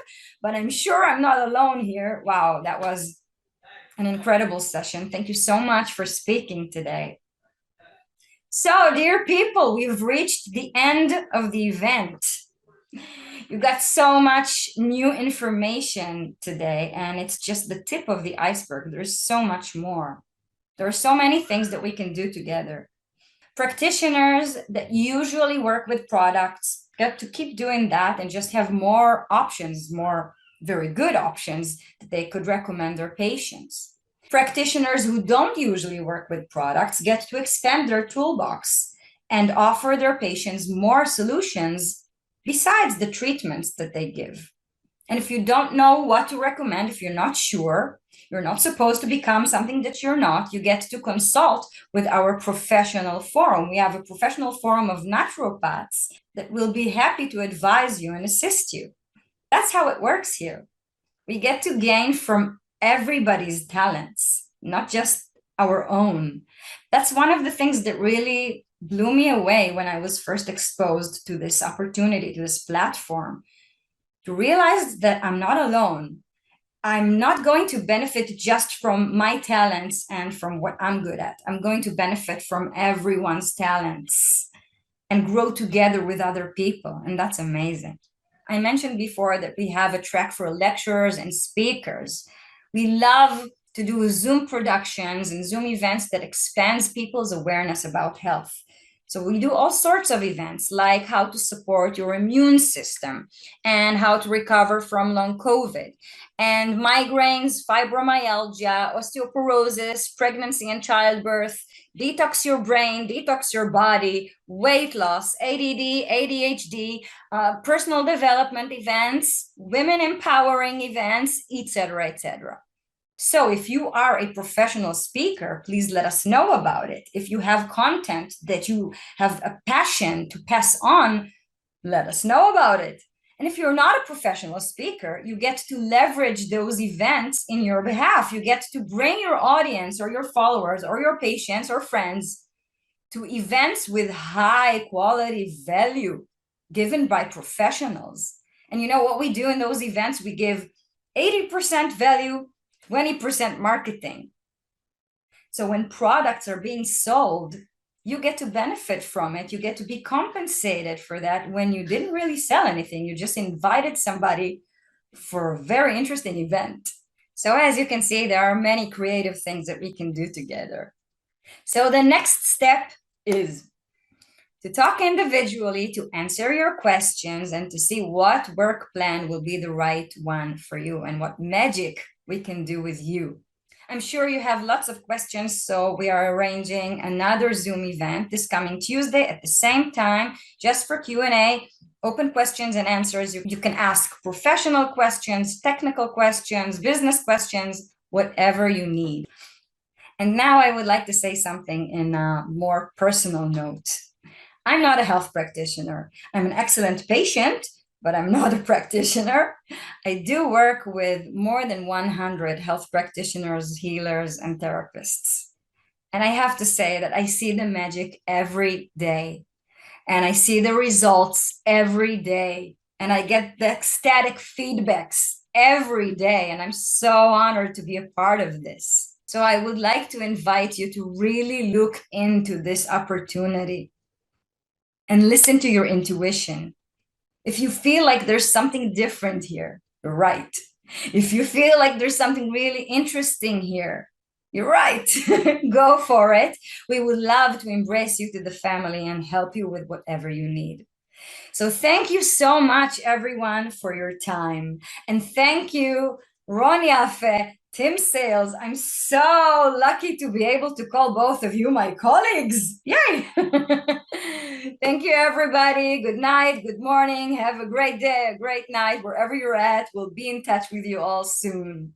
[SPEAKER 1] but I'm sure I'm not alone here. Wow, that was an incredible session. Thank you so much for speaking today. So, dear people, we've reached the end of the event. You got so much new information today, and it's just the tip of the iceberg. There's so much more. There are so many things that we can do together. Practitioners that usually work with products get to keep doing that and just have more options, more very good options that they could recommend their patients. Practitioners who don't usually work with products get to expand their toolbox and offer their patients more solutions besides the treatments that they give. And if you don't know what to recommend, if you're not sure, You're not supposed to become something that you're not. You get to consult with our professional forum. We have a professional forum of naturopaths that will be happy to advise you and assist you. That's how it works here. We get to gain from everybody's talents, not just our own. That's one of the things that really blew me away when I was first exposed to this opportunity, to this platform, to realize that I'm not alone. I'm not going to benefit just from my talents and from what I'm good at. I'm going to benefit from everyone's talents and grow together with other people. And that's amazing. I mentioned before that we have a track for lecturers and speakers. We love to do Zoom productions and Zoom events that expands people's awareness about health. So we do all sorts of events, like how to support your immune system and how to recover from long COVID, and migraines, fibromyalgia, osteoporosis, pregnancy and childbirth, detox your brain, detox your body, weight loss, ADD, ADHD, personal development events, women empowering events, etc., etc. So if you are a professional speaker, please let us know about it. If you have content that you have a passion to pass on, let us know about it. And if you're not a professional speaker, you get to leverage those events in your behalf. You get to bring your audience or your followers or your patients or friends to events with high quality value given by professionals. And you know what we do in those events? We give 80% value, 20% marketing. So when products are being sold, you get to benefit from it. You get to be compensated for that when you didn't really sell anything. You just invited somebody for a very interesting event. So as you can see, there are many creative things that we can do together. So the next step is to talk individually, to answer your questions, and to see what work plan will be the right one for you and what magic we can do with you. I'm sure you have lots of questions, so we are arranging another Zoom event this coming Tuesday at the same time, just for Q&A, open questions and answers. You can ask professional questions, technical questions, business questions, whatever you need. And now I would like to say something in a more personal note. I'm not a health practitioner. I'm an excellent patient, but I'm not a practitioner. I do work with more than 100 health practitioners, healers, and therapists. And I have to say that I see the magic every day. And I see the results every day. And I get the ecstatic feedbacks every day. And I'm so honored to be a part of this. So I would like to invite you to really look into this opportunity and listen to your intuition. If you feel like there's something different here, you're right. If you feel like there's something really interesting here, you're right. Go for it. We would love to embrace you to the family and help you with whatever you need. So thank you so much, everyone, for your time. And thank you, Ron Yaffe, Tim Sales. I'm so lucky to be able to call both of you my colleagues. Yay! Thank you, everybody. Good night, good morning. Have a great day, a great night, wherever you're at. We'll be in touch with you all soon.